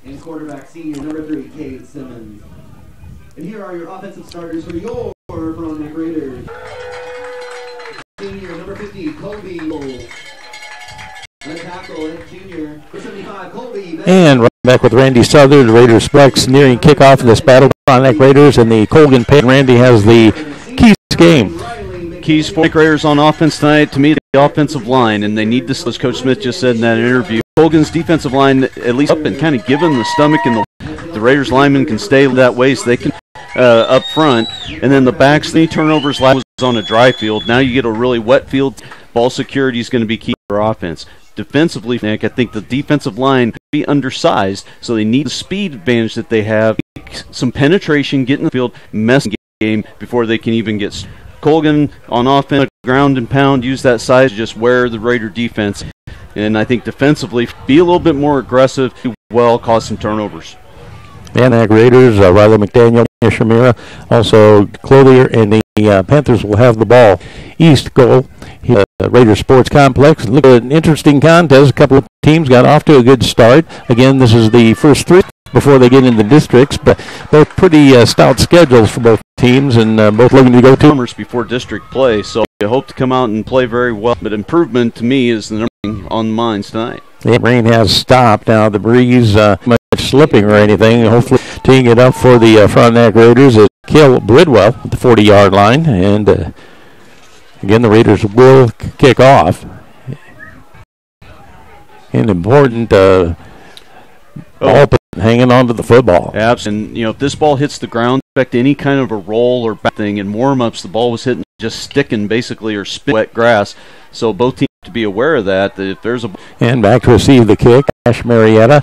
and quarterback senior number 3, Cade Simmons. And here are your offensive starters for your Frontenac Raiders. Senior number 50, Colby. And tackle and junior number 75, Colby. And right back with Randy Southern, the Raiders Specs nearing kickoff of this battle. Frontenac Raiders and the Colgan Pay. Randy has the keys game. Keys for the Raiders on offense tonight, to me, the offensive line, and they need this, as Coach Smith just said in that interview. Colgan's defensive line at least up and kind of given the stomach, and the Raiders linemen can stay that way so they can up front. And then the backs, any turnovers last was on a dry field. Now you get a really wet field. Ball security is going to be key for offense. Defensively, Nick, I think the defensive line could be undersized, so they need the speed advantage that they have. Some penetration, get in the field, mess the game before they can even get Colgan on offense, ground and pound, use that size to just wear the Raider defense. And I think defensively, be a little bit more aggressive, do well, cause some turnovers. Frontenac Raiders, Riley McDaniel, Shamira, also Clothier, and the Panthers will have the ball. East goal, Raider Sports Complex. Look at an interesting contest. A couple of teams got off to a good start. Again, this is the first 3 before they get into districts, but both pretty stout schedules for both teams, and both looking to go to before district play. So I hope to come out and play very well. But improvement to me is the number on the minds tonight. The rain has stopped now. The breeze much slipping or anything. Hopefully teeing it up for the Frontenac Raiders is Kill Bridwell at the 40-yard line, and again the Raiders will kick off. An important ball hanging on to the football. Absolutely. And, if this ball hits the ground, expect any kind of a roll or back thing. In warm-ups, the ball was hitting, just sticking basically, or spin wet grass. So both teams have to be aware of that if there's a... And back to receive the kick, Ash Marietta,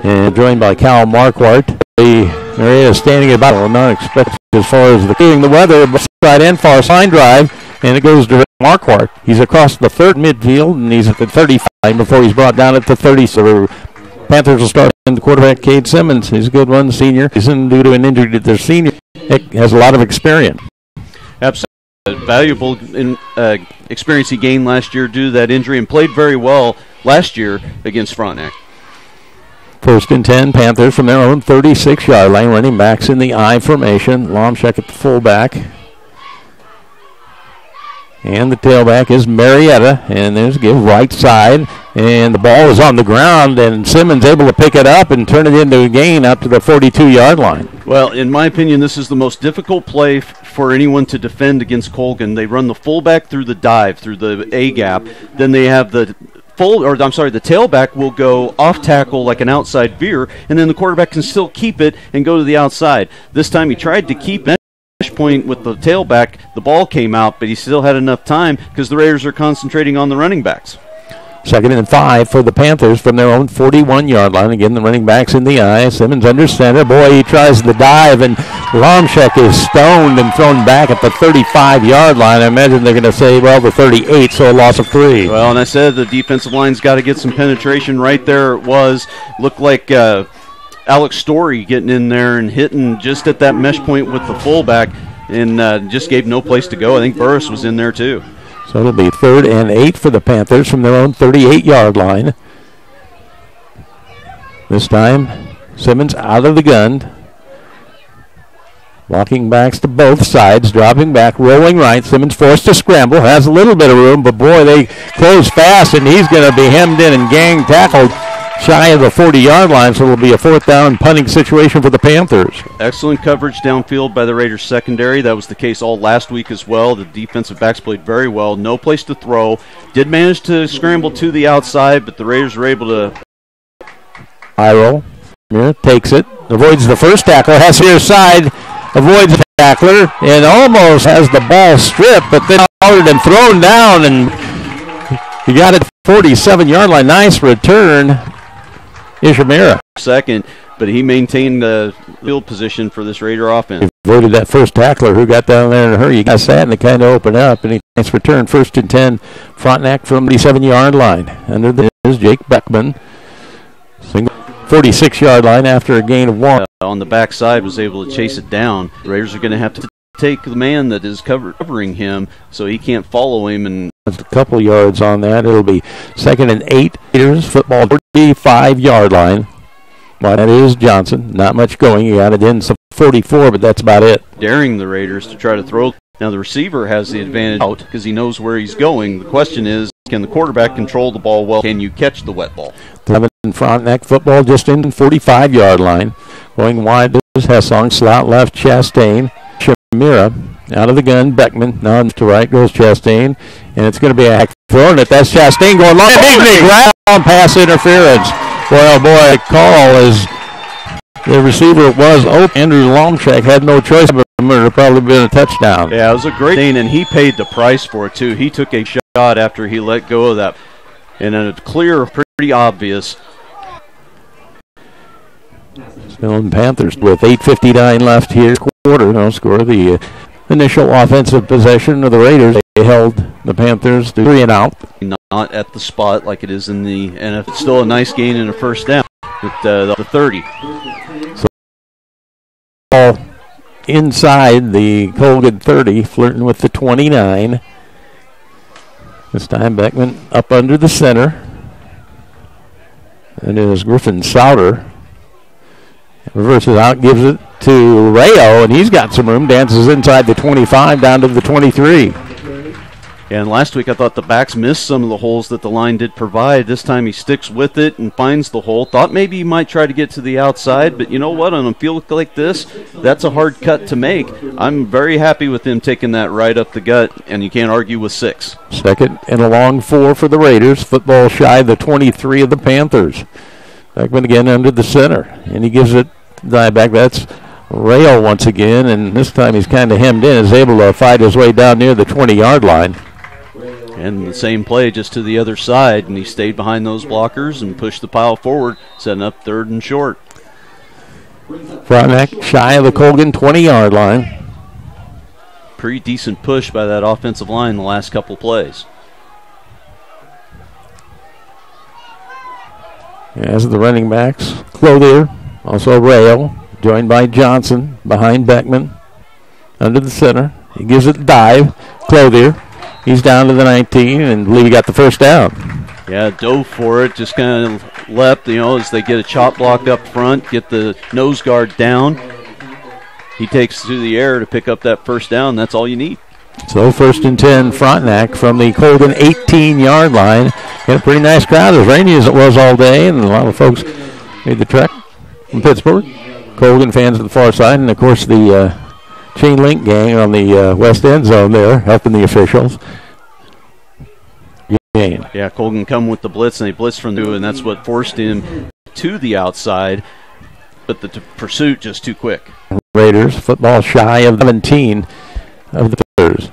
and joined by Cal Marquardt. Marietta standing about not expected as far as the weather, but side and far side drive, and it goes to Marquardt. He's across the third midfield, and he's at the 35 before he's brought down at the 30. So Panthers will start in the quarterback, Cade Simmons. He's a good one, senior. He's in due to an injury to their senior. Has a lot of experience. Absolutely. Valuable experience he gained last year due to that injury, and played very well last year against Frontenac. 1st and 10, Panthers from their own 36-yard line, running backs in the I formation. Lomchek at the fullback. And the tailback is Marietta, and there's a give right side, and the ball is on the ground, and Simmons able to pick it up and turn it into a gain out to the 42-yard line. Well, in my opinion, this is the most difficult play for anyone to defend against Colgan. They run the fullback through the dive, through the A gap, then they have the tailback will go off tackle like an outside veer, and then the quarterback can still keep it and go to the outside. This time he tried to keep it. Point with the tailback, the ball came out, but he still had enough time because the Raiders are concentrating on the running backs. 2nd and 5 for the Panthers from their own 41-yard line. Again, the running backs in the eye. Simmons under center. Boy, he tries the dive, and Lomchek is stoned and thrown back at the 35-yard line. I imagine they're going to say, well, the 38, so a loss of 3. Well, and I said the defensive line's got to get some penetration. Right there it was. Looked like Alex Story getting in there and hitting just at that mesh point with the fullback, and just gave no place to go. I think Burris was in there too. So it'll be 3rd and 8 for the Panthers from their own 38-yard line. This time, Simmons out of the gun. Walking backs to both sides, dropping back, rolling right. Simmons forced to scramble, has a little bit of room, but boy, they close fast, and he's going to be hemmed in and gang tackled shy of the 40-yard line, so it'll be a 4th down punting situation for the Panthers. Excellent coverage downfield by the Raiders secondary. That was the case all last week as well. The defensive backs played very well. No place to throw. Did manage to scramble to the outside, but the Raiders were able to... Iro takes it, avoids the first tackle, has here side, avoids the tackler, and almost has the ball stripped, but then fouled and thrown down, and he got it 47-yard line. Nice return. Ishamira. Second, but he maintained the field position for this Raider offense. Avoided that first tackler who got down there in a hurry. He got sat and it kind of opened up, and he nice return. 1st and 10, Frontenac from the 7-yard line. Under this is Jake Beckman. 46-yard line after a gain of 1. On the backside was able to chase it down. The Raiders are going to have to take the man that is covering him so he can't follow him. And a couple yards on that. It'll be 2nd and 8. Raiders football 45-yard line. Well, that is Johnson. Not much going. He got it in 44, but that's about it. Daring the Raiders to try to throw. Now the receiver has the advantage out because he knows where he's going. The question is, can the quarterback control the ball well? Can you catch the wet ball? 11 Frontenac football just in 45-yard line. Going wide is Hessong. Slot left, Chastain. Shamira out of the gun. Beckman. Now to right goes Chastain. And it's going to be a hack throwing it. That's Chastain going long. Big ground pass interference. Well, boy, the call is the receiver was open. Andrew Longcheck had no choice, but it would have probably been a touchdown. Yeah, it was a great thing, and he paid the price for it, too. He took a shot after he let go of that. And then it's clear, pretty obvious. Still Panthers with 8:59 left here. Quarter, no score. The initial offensive possession of the Raiders. They held the Panthers to 3 and out. Not at the spot like it is in the NFL. It's still a nice gain and a first down at the 30. So ball inside the Colgan 30, flirting with the 29. This time Beckman up under the center. It is Griffin Souter. Reverses out, gives it to Rayo, and he's got some room. Dances inside the 25 down to the 23. And last week I thought the backs missed some of the holes that the line did provide. This time he sticks with it and finds the hole. Thought maybe he might try to get to the outside, but you know what? On a field like this, that's a hard cut to make. I'm very happy with him taking that right up the gut, and you can't argue with 6. Second and a long 4 for the Raiders. Football shy of the 23 of the Panthers. Beckman again under the center, and he gives it back. That's Rayo once again, and this time he's kind of hemmed in, is able to fight his way down near the 20-yard line. And the same play just to the other side, and he stayed behind those blockers and pushed the pile forward, setting up 3rd and short. Frontenac shy of the Colgan 20-yard line. Pretty decent push by that offensive line the last couple plays. As the running backs, Clothier, also Rayo, joined by Johnson, behind Beckman, under the center. He gives it a dive. Clothier, he's down to the 19, and believe he got the first down. Yeah, dove for it, just kind of leapt, as they get a chop block up front, get the nose guard down. He takes to the air to pick up that first down. That's all you need. So 1st and 10, Frontenac from the Colgan 18-yard line. Got a pretty nice crowd, as rainy as it was all day, and a lot of folks made the trek from Pittsburgh. Colgan fans to the far side, and of course the chain link gang on the west end zone there, helping the officials. Game. Yeah, Colgan come with the blitz, and they blitzed from the, and that's what forced him to the outside, but the pursuit just too quick. Raiders, football shy of 17 of the Panthers.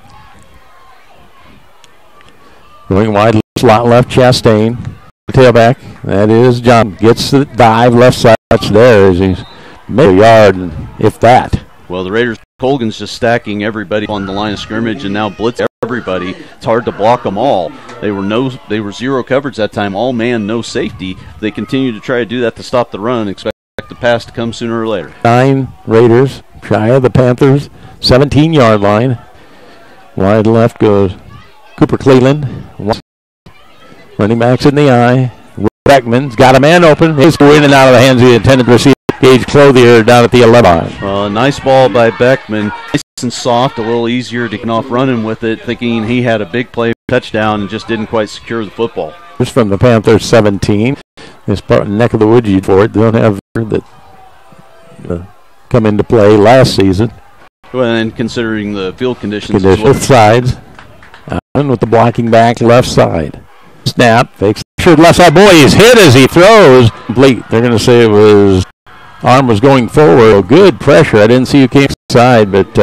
Going wide, slot left, Chastain. Tailback, that is John. Gets the dive, left side, touch there as he's made a yard, and if that. Well, the Raiders, Colgan's just stacking everybody on the line of scrimmage and now blitz everybody. It's hard to block them all. They were zero coverage that time, all man, no safety. They continue to try to do that to stop the run and expect the pass to come sooner or later. 9 Raiders, shy of the Panthers, 17-yard line. Wide left goes Cooper Cleveland. Running backs in the eye. Beckman's got a man open. He's in and out of the hands of the intended receiver. Gage Clothier down at the 11. Nice ball by Beckman. Nice and soft, a little easier to get off running with it, thinking he had a big play touchdown and just didn't quite secure the football. Just from the Panthers 17. This part of the neck of the woods for it. They don't have that come into play last season. Well, and considering the field conditions as well. Both sides. Allen with the blocking back left side. Snap. Fakes. Left side. Boy, he's hit as he throws. Complete. They're going to say it was arm was going forward. Good pressure. I didn't see who came inside, but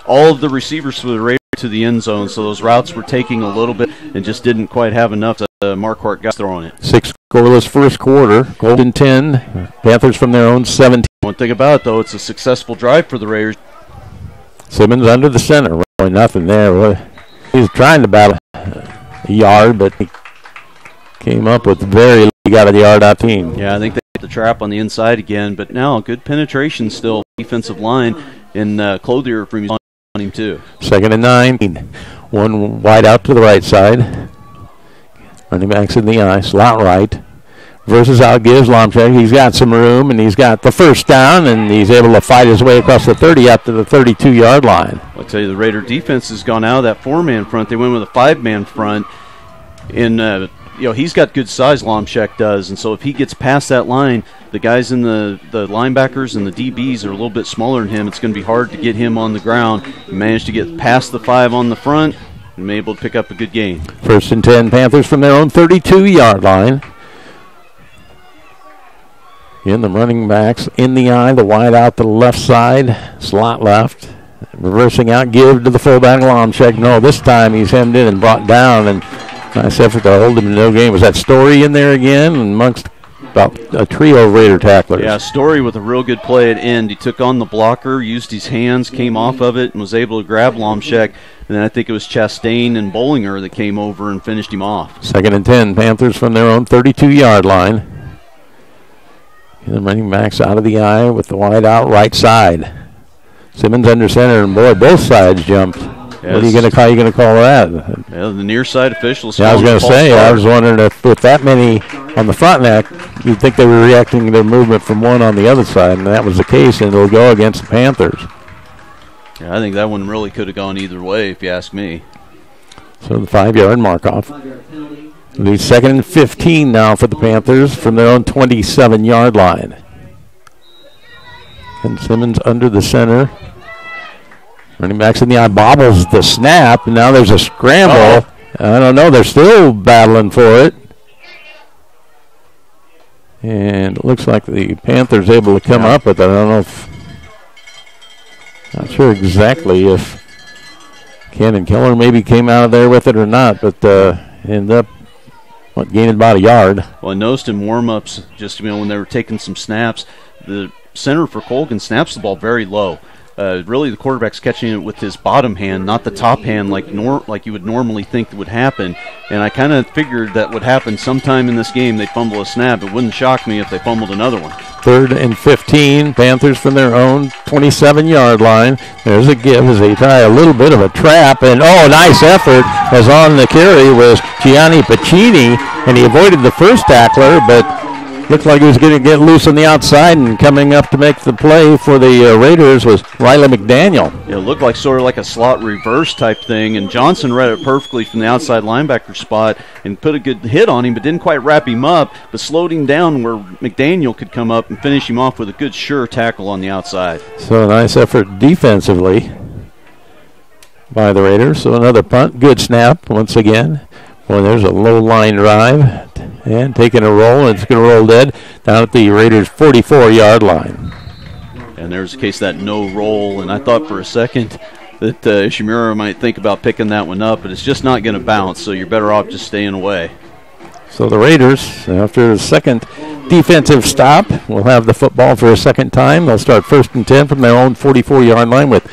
all of the receivers for the Raiders to the end zone, so those routes were taking a little bit and just didn't quite have enough. Marquardt got throwing it. 6 scoreless first quarter. Colgan 10. Panthers from their own 17. One thing about it, though, it's a successful drive for the Raiders. Simmons under the center. Really nothing there. He's trying to battle a yard, but he came up with very little. He got a yard out team. Yeah, I think they hit the trap on the inside again, but now good penetration still. Defensive line and Clothier from on him too. 2nd and 9. One wide out to the right side. Running backs in the eye. Slot right. versus out gives Lomchek. He's got some room, and he's got the first down, and he's able to fight his way across the 30 up to the 32-yard line. I'll tell you, the Raider defense has gone out of that 4-man front. They went with a 5-man front. He's got good size, Lomchek does, and so if he gets past that line, the guys in the linebackers and the DBs are a little bit smaller than him. It's going to be hard to get him on the ground. He managed to get past the 5 on the front and be able to pick up a good gain. 1st and 10, Panthers from their own 32-yard line. In the running backs, in the eye, the wide out to the left side, slot left. Reversing out, give to the fullback, Lomchek. No, this time he's hemmed in and brought down, and nice effort to hold him in no game. Was that Story in there again amongst about a trio of Raider tacklers? Yeah, Story with a real good play at end. He took on the blocker, used his hands, came off of it, and was able to grab Lomchek. And then I think it was Chastain and Bollinger that came over and finished him off. 2nd and 10, Panthers from their own 32-yard line. And the running backs out of the eye with the wide out right side. Simmons under center, and boy, both sides jumped. Yes. What are you going to call that? Yeah, the near side officials. Yeah, I was going to say, I was wondering if with that many on the Frontenac, you'd think they were reacting to their movement from one on the other side, and that was the case, and it'll go against the Panthers. Yeah, I think that one really could have gone either way, if you ask me. So the 5-yard mark-off. The 2nd and 15 now for the Panthers from their own 27-yard line. And Simmons under the center. Running backs in the eye, bobbles the snap, and now there's a scramble. I don't know, they're still battling for it. And it looks like the Panthers able to come up with it. I don't know if, not sure exactly if Cannon Keller maybe came out of there with it or not, but ended up gaining about a yard. Well, I noticed in warm-ups, just when they were taking some snaps, the center for Colgan snaps the ball very low. Really, the quarterback's catching it with his bottom hand, not the top hand like you would normally think would happen. And I kind of figured that would happen sometime in this game. They'd fumble a snap. It wouldn't shock me if they fumbled another one. 3rd and 15, Panthers from their own 27-yard line. There's a give as they tie a little bit of a trap. And, nice effort as on the carry was Gianni Piccini. And he avoided the first tackler, but looked like he was going to get loose on the outside, and coming up to make the play for the Raiders was Riley McDaniel. It looked like sort of like a slot reverse type thing, and Johnson read it perfectly from the outside linebacker spot and put a good hit on him, but didn't quite wrap him up, but slowed him down where McDaniel could come up and finish him off with a good sure tackle on the outside. So a nice effort defensively by the Raiders. So another punt, good snap once again. Well, there's a low line drive. And taking a roll, and it's going to roll dead down at the Raiders' 44-yard line. And there's a case of that no roll, and I thought for a second that Ishimura might think about picking that one up, but it's just not going to bounce, so you're better off just staying away. So the Raiders, after the second defensive stop, will have the football for a second time. They'll start 1st and 10 from their own 44-yard line with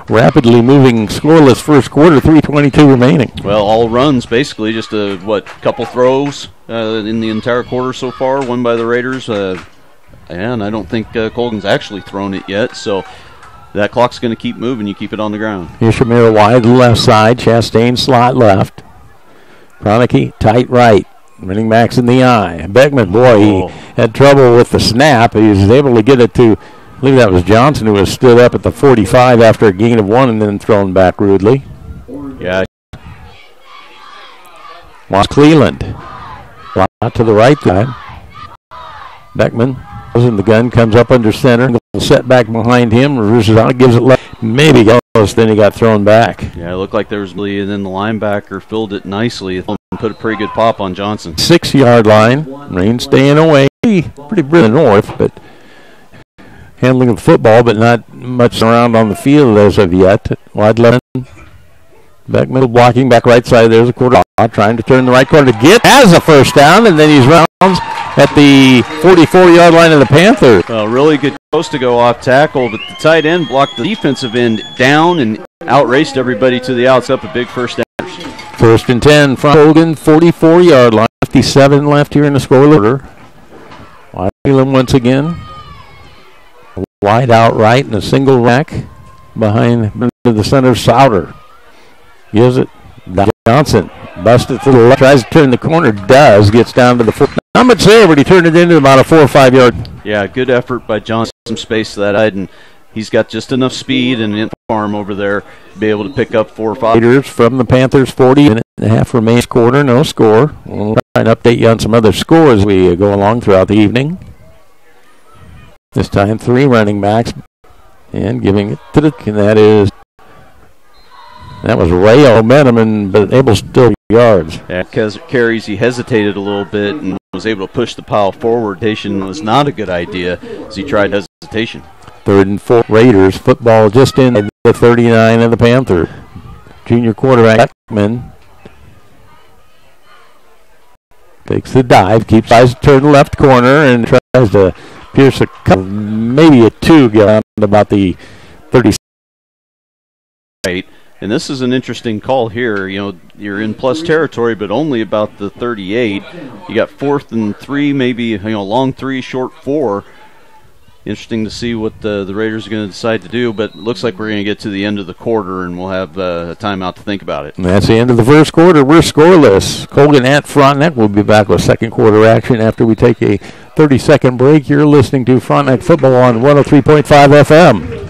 rapidly moving scoreless first quarter, 3:22 remaining. Well, all runs basically, just a couple throws in the entire quarter so far, one by the Raiders, and I don't think Colgan's actually thrown it yet, so that clock's going to keep moving. You keep it on the ground. Ishimura wide left side, Chastain slot left, Frontenac tight right, running backs in the eye. Beckman, he had trouble with the snap. He was able to get it to, I believe that was Johnson, who was stood up at the 45 after a gain of 1 and then thrown back rudely. Yeah. Cleveland. Out to the right time. Beckman in the gun, comes up under center. Set back behind him. Reverses out, gives it left. Maybe goes, then he got thrown back. Yeah, it looked like there was, and then the linebacker filled it nicely and put a pretty good pop on Johnson. 6-yard line. Rain staying away. Pretty brilliant north, but handling of football, but not much around on the field as of yet. Wide left. Beckman blocking back right side. There's a quarter trying to turn the right corner to get. Has a first down, and then he's rounds at the 44-yard line of the Panthers. Well, really good post to go off tackle, but the tight end blocked the defensive end down and outraced everybody to the outs, up a big first down. 1st and 10 from Colgan, 44-yard line. 57 left here in the score order. Wyland once again. Wide out right and a single rack behind the center. Souter gives it. Johnson busted to the left, tries to turn the corner, gets down to the 49. not much there, but he turned it into about a 4 or 5 yard. Yeah, good effort by John. Some space to that side, and he's got just enough speed and farm over there to be able to pick up 4 or 5. Raiders from the Panthers, 40 and a half remains quarter, no score. We'll try and update you on some other scores as we go along throughout the evening. This time 3 running backs and giving it to and that was Ray momentum, but able to still yards. Yeah, because carries, he hesitated a little bit and was able to push the pile forward. Hesitation was not a good idea as he tried hesitation. 3rd and 4 Raiders. Football just in the 39 of the Panther. Junior quarterback Beckman takes the dive, keeps eyes turned left corner, and tries to pierce a couple, maybe a 2, get out about the 30. Right. And this is an interesting call here. You know, you're in plus territory, but only about the 38. You got 4th and 3, maybe, long 3, short 4. Interesting to see what the Raiders are going to decide to do, but it looks like we're going to get to the end of the quarter, and we'll have a timeout to think about it. And that's the end of the first quarter. We're scoreless. Colgan at Frontenac. We'll be back with second quarter action after we take a 30-second break. You're listening to Frontenac football on 103.5 FM.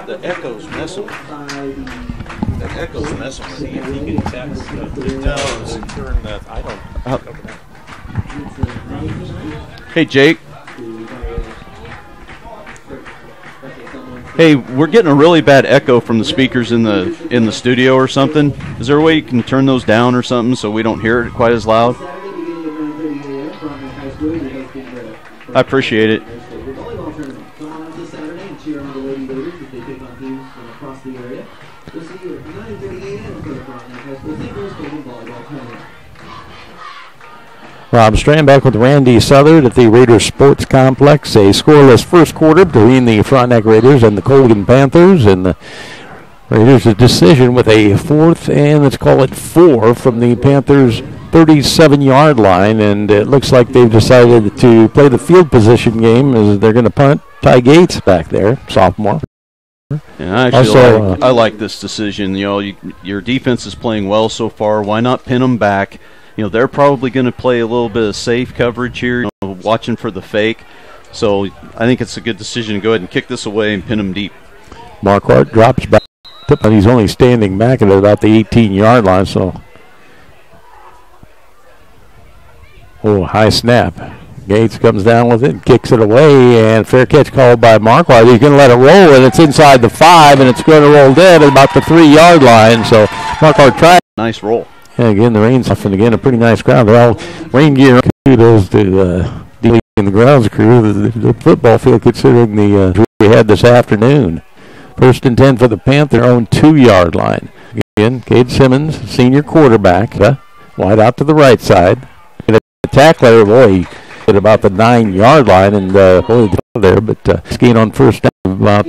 The echo's messing with the echo's messing with you. If you can text it down and turn that. I don't. Hey, Jake. Hey, we're getting a really bad echo from the speakers in the studio or something. Is there a way you can turn those down or something so we don't hear it quite as loud? I appreciate it. Rob Strand back with Randy Southard at the Raiders Sports Complex. A scoreless first quarter between the Frontenac Raiders and the Colgan Panthers. And the Raiders a decision with a 4th and let's call it 4 from the Panthers' 37-yard line. And it looks like they've decided to play the field position game as they're going to punt. Ty Gates back there, sophomore. Yeah, I like this decision. Your defense is playing well so far. Why not pin them back? They're probably going to play a little bit of safe coverage here, watching for the fake. So I think it's a good decision to go ahead and kick this away and pin them deep. Marquardt drops back, but he's only standing back at about the 18-yard line. So, high snap. Gates comes down with it and kicks it away, and fair catch called by Marquardt. He's going to let it roll, and it's inside the 5, and it's going to roll dead at about the 3-yard line. So Marquardt tried. Nice roll. Yeah, again, the rain's off, and again, a pretty nice crowd. They're all rain gear. Kudos to the grounds crew, the football field, considering the we had this afternoon. 1st and 10 for the Panther, own 2-yard line. Again, Cade Simmons, senior quarterback, wide out to the right side. And the tackler, boy, he at about the 9-yard line, and there, but skiing on first down about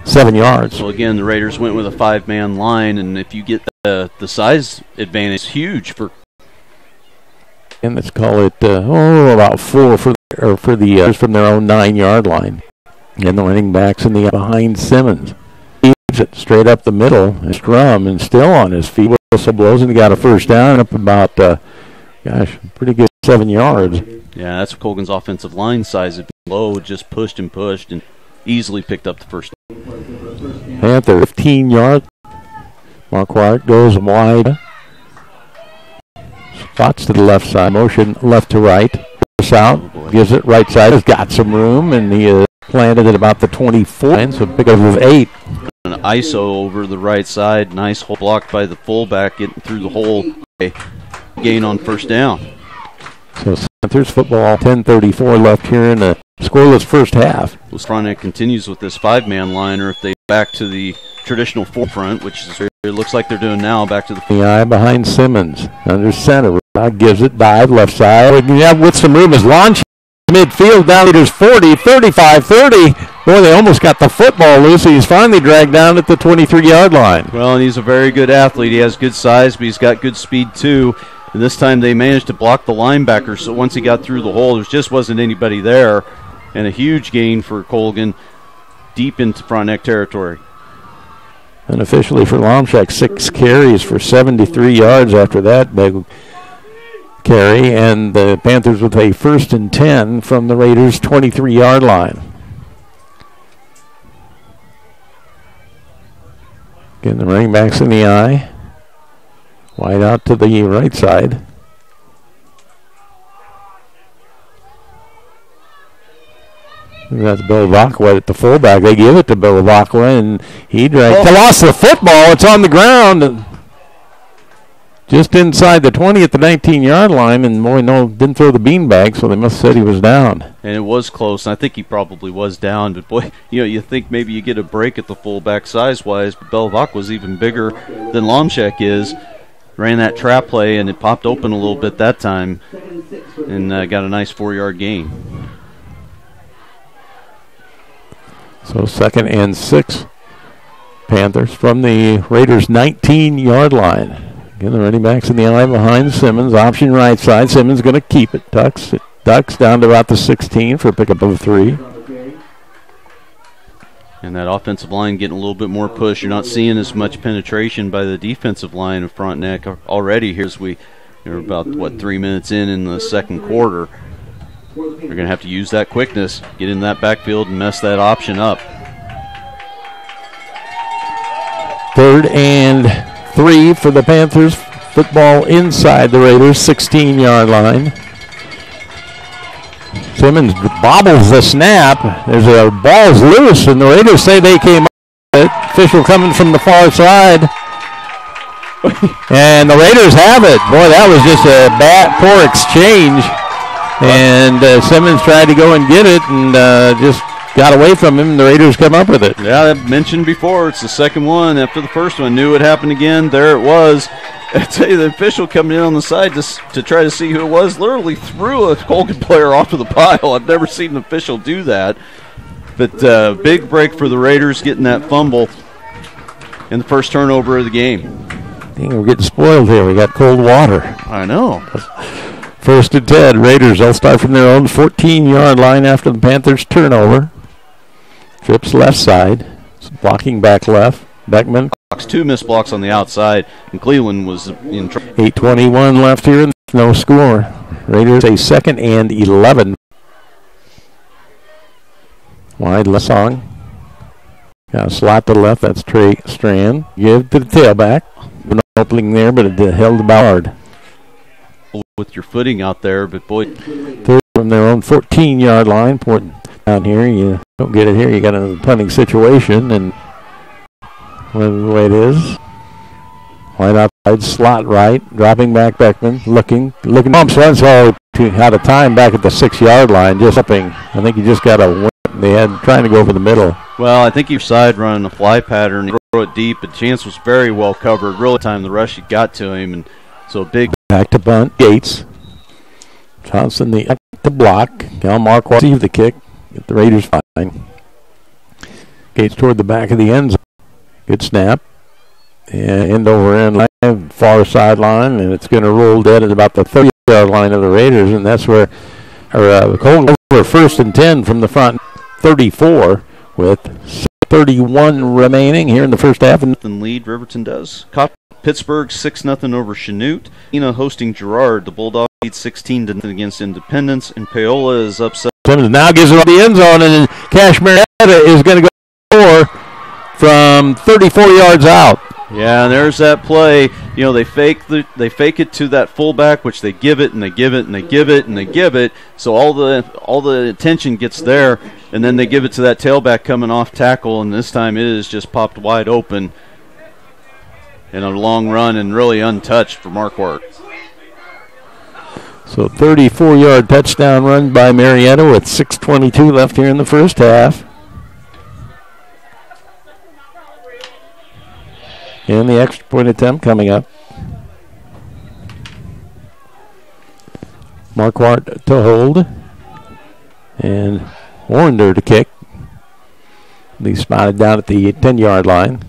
7 yards. Well, again, the Raiders went with a 5-man line, and if you get the size advantage, huge for. And let's call it about 4 for the from their own 9-yard line. And the running backs in the behind Simmons. He keeps it straight up the middle, and scrum, and still on his feet. Whistle blows, and he got a first down up about, pretty good 7 yards. Yeah, that's Colgan's offensive line size. It low, just pushed and easily picked up the first. Panther, 15 yards. Marquardt goes wide. Spots to the left side. Motion left to right. Out. Gives it right side. Has got some room, and he planted at about the 24. So pick up of 8. An ISO over the right side. Nice hole blocked by the fullback, getting through the hole. Gain on first down. So Panthers football, 10:34 left here in the scoreless first half. Well, Frontenac continues with this 5-man line, or if they back to the traditional forefront, which is it looks like they're doing now, back to the eye behind Simmons under center. Gives it dive left side. With some room is launch midfield down to 40, 35, 30. Boy, they almost got the football loose. He's finally dragged down at the 23-yard line. Well, and he's a very good athlete. He has good size, but he's got good speed too. And this time they managed to block the linebacker, so once he got through the hole, there just wasn't anybody there. And a huge gain for Colgan deep into Frontenac territory. Unofficially for Lomshak, 6 carries for 73 yards after that big carry, and the Panthers with a 1st and 10 from the Raiders' 23-yard line. Getting the running backs in the eye. Wide out to the right side. That's Bill Vakwa at the fullback. They give it to Bill Vakwa, and he lost the football. It's on the ground, and just inside the 20 at the 19-yard line, and boy, no, didn't throw the beanbag, so they must have said he was down. And it was close, and I think he probably was down. But boy, you think maybe you get a break at the fullback size-wise, but Bill Vakwa was even bigger than Lomshak is. Ran that trap play, and it popped open a little bit that time, and got a nice 4-yard gain. So 2nd and 6, Panthers from the Raiders' 19-yard line. Again, the running backs in the eye behind Simmons. Option right side. Simmons going to keep it. Ducks down to about the 16 for a pickup of 3. And that offensive line getting a little bit more push. You're not seeing as much penetration by the defensive line of Frontenac already here as we're about, 3 minutes in the second quarter. They're going to have to use that quickness, get in that backfield and mess that option up. 3rd and 3 for the Panthers. Football inside the Raiders' 16-yard line. Simmons bobbles the snap. There's a ball's loose, and the Raiders say they came up with it. Official coming from the far side. And the Raiders have it. Boy, that was just a poor exchange. And Simmons tried to go and get it and just got away from him. The Raiders come up with it. Yeah, I mentioned before, it's the second one after the first one. Knew it happened again. There it was. I tell you, the official coming in on the side to try to see who it was literally threw a Colgan player off of the pile. I've never seen an official do that. But big break for the Raiders getting that fumble in the first turnover of the game. Dang, we're getting spoiled here. We got cold water. I know. 1st and 10. Raiders, they'll start from their own 14-yard line after the Panthers' turnover. Trips left side. Blocking back left. Beckman. 2 missed blocks on the outside, and Cleveland was in trouble. 8:21 left here, and no score. Raiders a 2nd and 11. Wide left song. Got a slot to the left. That's Trey Strand. Give to the tailback. No opening there, but it held the Ballard. With your footing out there, but boy. 3rd from their own 14-yard line. Important down here. You don't get it here. You got a punting situation, and the way it is. Wide outside, slot right, dropping back Beckman, looking. Bumps once all out of time back at the 6-yard line, just upping. I think he just got a win. They had trying to go over the middle. Well, I think your side running a fly pattern, throw it deep, but Chance was very well covered. Really time the rush got to him, and so big. Back to bunt, Gates. Johnson the block. Cal Mark receive the kick. Get the Raiders fine. Gates toward the back of the end zone. Good snap. And end over end line, far sideline, and it's going to roll dead at about the 30-yard line of the Raiders, and that's where Colgan over 1st and 10 from the front 34 with 31 remaining here in the first half. And lead Riverton does. Caught Pittsburgh 6-0 over Chanute. Hosting Girard. The Bulldogs lead 16-0 against Independence, and Paola is upset. Simmons now gives it on the end zone, and Cash Marietta is going to go score from 34 yards out. Yeah, and there's that play. They fake it to that fullback, which they give it and they give it and they give it and they give it. So all the attention gets there, and then they give it to that tailback coming off tackle, and this time it is just popped wide open in a long run and really untouched for Marquardt. So 34-yard touchdown run by Marietta with 6:22 left here in the first half. And the extra point attempt coming up. Marquardt to hold. And Warrender to kick. Be spotted down at the 10-yard line.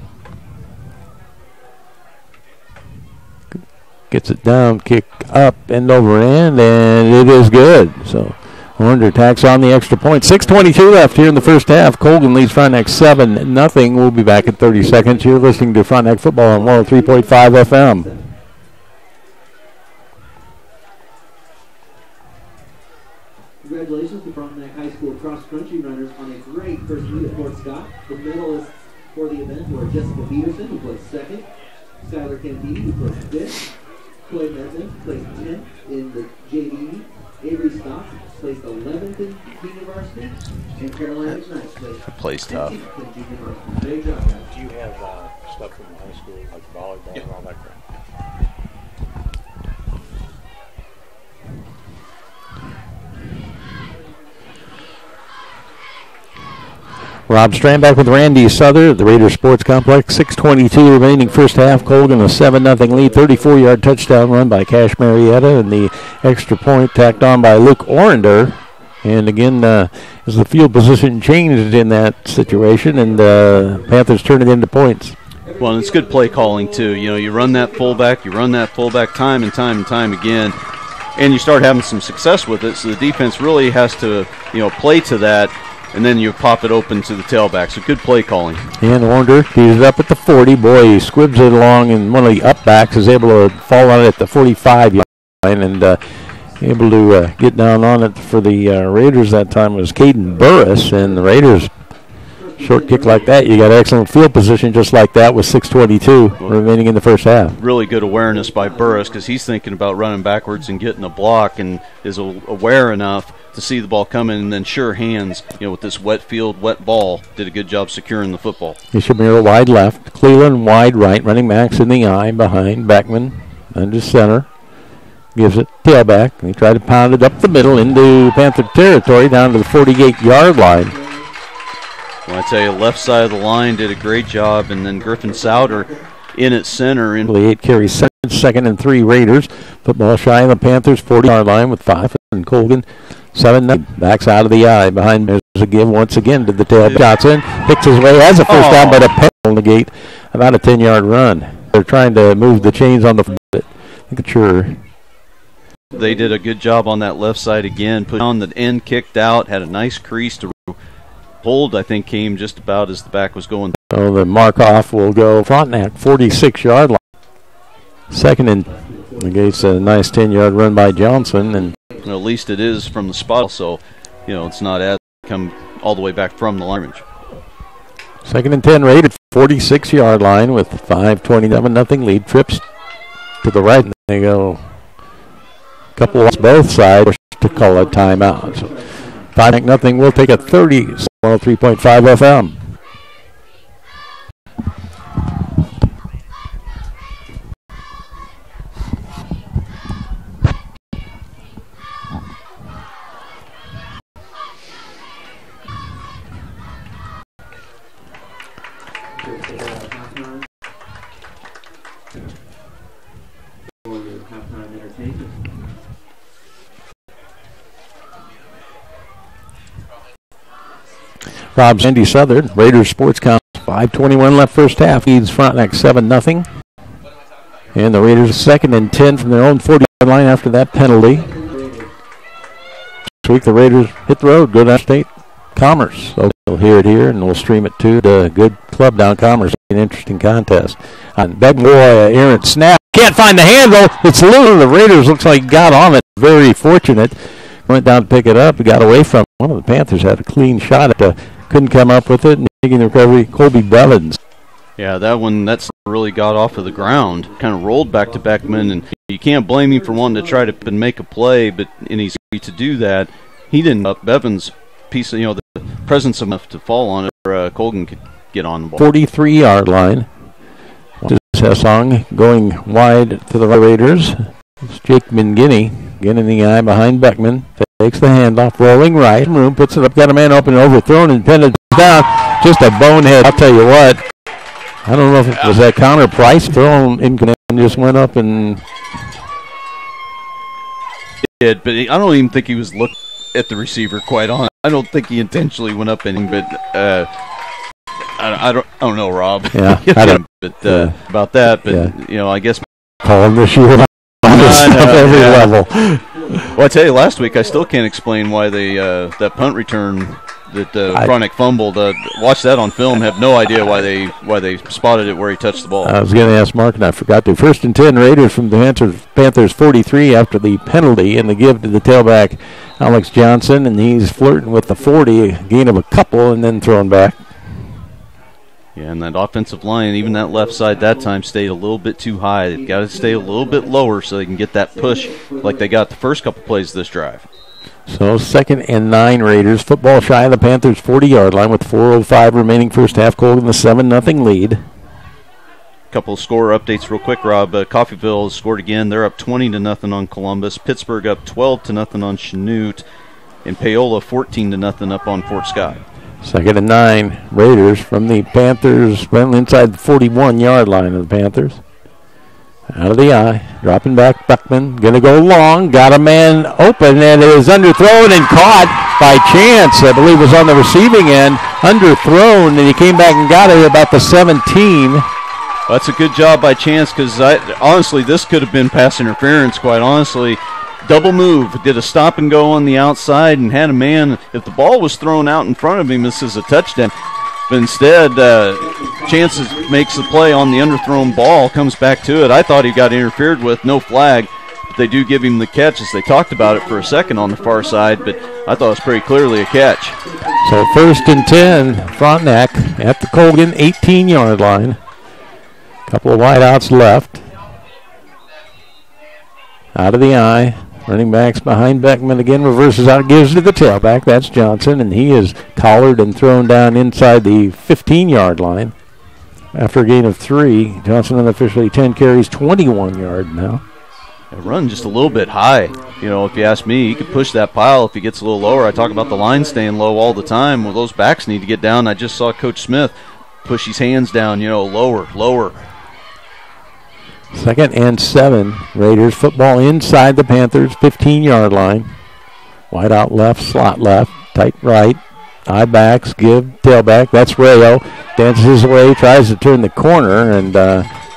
Gets it down, kick up, end over end, and it is good. So Horner tacks on the extra point. 6:22 left here in the first half. Colgan leads Frontenac 7-0. We'll be back in 30 seconds. You're listening to Frontenac Football on 103.5 FM. Congratulations to Frontenac High School cross-country runners on a great first meet at Fort Scott. The medalists for the event were Jessica Peterson, who placed second, Skylar Candide, who placed fifth, Clay Medlin placed 10th in the JV, Avery Stock placed 11th in junior varsity, and Caroline McKnight placed 15th in junior varsity. Great job, guys. Do you have stuff from high school, like volleyball and all that crap? Rob Strand back with Randy Souther at the Raiders Sports Complex. 6:22 remaining first half. Colgan a 7-0 lead. 34-yard touchdown run by Cash Marietta, and the extra point tacked on by Luke Orender. And again, as the field position changed in that situation, and Panthers turn it into points. Well, and it's good play calling too. You know, you run that fullback time and time again, and you start having some success with it. So the defense really has to, play to that. And then you pop it open to the tailback. So good play calling. And Warner beat it up at the 40. Boy, he squibs it along, and one of the upbacks is able to fall on it at the 45-yard line and able to get down on it for the Raiders that time was Caden Burris. And the Raiders, short kick like that, you got excellent field position just like that with 6:22 remaining in the first half. Really good awareness by Burris because he's thinking about running backwards and getting a block and is aware enough to see the ball coming, and then sure hands, with this wet field, wet ball, did a good job securing the football. Ishamira wide left, Cleveland wide right, running backs in the eye behind Beckman under center. Gives it tailback, and he tried to pound it up the middle into Panther territory down to the 48-yard line. Well, I tell you, left side of the line did a great job, and then Griffin Souter in at center. 8 carries, second and 3 Raiders. Football shy of the Panthers' 40-yard line with 5, and Colgan 7-0. Backs out of the eye. Behind there's a give once again to the tail. Johnson picks his way, has a first down, but a penalty negate about a 10-yard run. They're trying to move the chains on the foot. I think it's sure. They did a good job on that left side again. Put on the end, kicked out, had a nice crease to hold. I think came just about as the back was going. So the mark-off will go Frontenac, 46-yard line. Second and negates a nice 10-yard run by Johnson, and at least it is from the spot, so it's not as come all the way back from the line. Second and 10 rated 46-yard line with 5:27 lead. Trips to the right, and they go a couple of both sides to call a timeout. So 5-0. We'll take a 30. 103.5 FM. Rob Randy Southern, Raiders Sports Council, 5:21 left first half. Leads Frontenac 7-0. And the Raiders second and 10 from their own 40-yard line after that penalty. This week the Raiders hit the road, go down State Commerce. So we'll hear it here, and we'll stream it to the good club down Commerce. An interesting contest. On Begmoy, Aaron snap. Can't find the handle. It's loose. The Raiders looks like got on it. Very fortunate. Went down to pick it up. Got away from it. One of the Panthers had a clean shot at couldn't come up with it, and making the recovery, Colby Bevins. Yeah, that's really got off of the ground. Kind of rolled back to Beckman, and you can't blame him for wanting to try to make a play, and he's free to do that. He didn't up Bevins' piece of, the presence enough to fall on it, or Colgan could get on the ball. 43-yard line. Hessong going wide to the Raiders. It's Jake McGinney getting the eye behind Beckman. Takes the handoff, rolling right, room, puts it up, got a man open, overthrown, and pinned it down. Just a bonehead. I'll tell you what. I don't know if it was that Connor Price thrown in connection, just went up and did, but I don't even think he was looking at the receiver. Quite honest, I don't think he intentionally went up in him, but I don't know, Rob. Yeah, I don't. But about that, but I guess calling this year on every level. Well, I tell you, last week I still can't explain why they that punt return that Frontenac fumbled. Watched that on film. Have no idea why they spotted it where he touched the ball. I was going to ask Mark, and I forgot to. 1st and 10, Raiders from the Panthers 43 after the penalty and the give to the tailback, Alex Johnson, and he's flirting with the 40, a gain of a couple, and then thrown back. Yeah, and that offensive line, even that left side that time, stayed a little bit too high. They've got to stay a little bit lower so they can get that push like they got the first couple plays this drive. So 2nd and 9 Raiders. Football shy of the Panthers' 40-yard line with 4:05 remaining first half. Colgan the 7-0 lead. Couple of score updates real quick, Rob. Coffeyville has scored again. They're up 20-0 on Columbus. Pittsburgh up 12-0 on Chanute. And Paola 14-0 up on Fort Scott. 2nd and 9 Raiders from the Panthers, went inside the 41-yard line of the Panthers. Out of the eye, dropping back, Beckman, going to go long, got a man open, and it is underthrown and caught by Chance. I believe was on the receiving end, underthrown, and he came back and got it about the 17. Well, that's a good job by Chance, because honestly, this could have been pass interference, quite honestly. Double move, did a stop and go on the outside and had a man. If the ball was thrown out in front of him, this is a touchdown. But instead, Chance makes the play on the underthrown ball, comes back to it. I thought he got interfered with, no flag. But they do give him the catch, as they talked about it for a second on the far side. But I thought it was pretty clearly a catch. So 1st and 10, Frontenac at the Colgan 18-yard line. Couple of wideouts left. Out of the eye. Running backs behind Beckman again, reverses out, gives to the tailback. That's Johnson, and he is collared and thrown down inside the 15-yard line. After a gain of 3, Johnson unofficially 10 carries, 21 yards now. Run just a little bit high. You know, if you ask me, he could push that pile if he gets a little lower. I talk about the line staying low all the time. Well, those backs need to get down. I just saw Coach Smith push his hands down, lower. 2nd and 7, Raiders. Football inside the Panthers' 15-yard line. Wide out left, slot left, tight right. Eye backs, give, tailback. That's Rayo. Dances his way, tries to turn the corner, and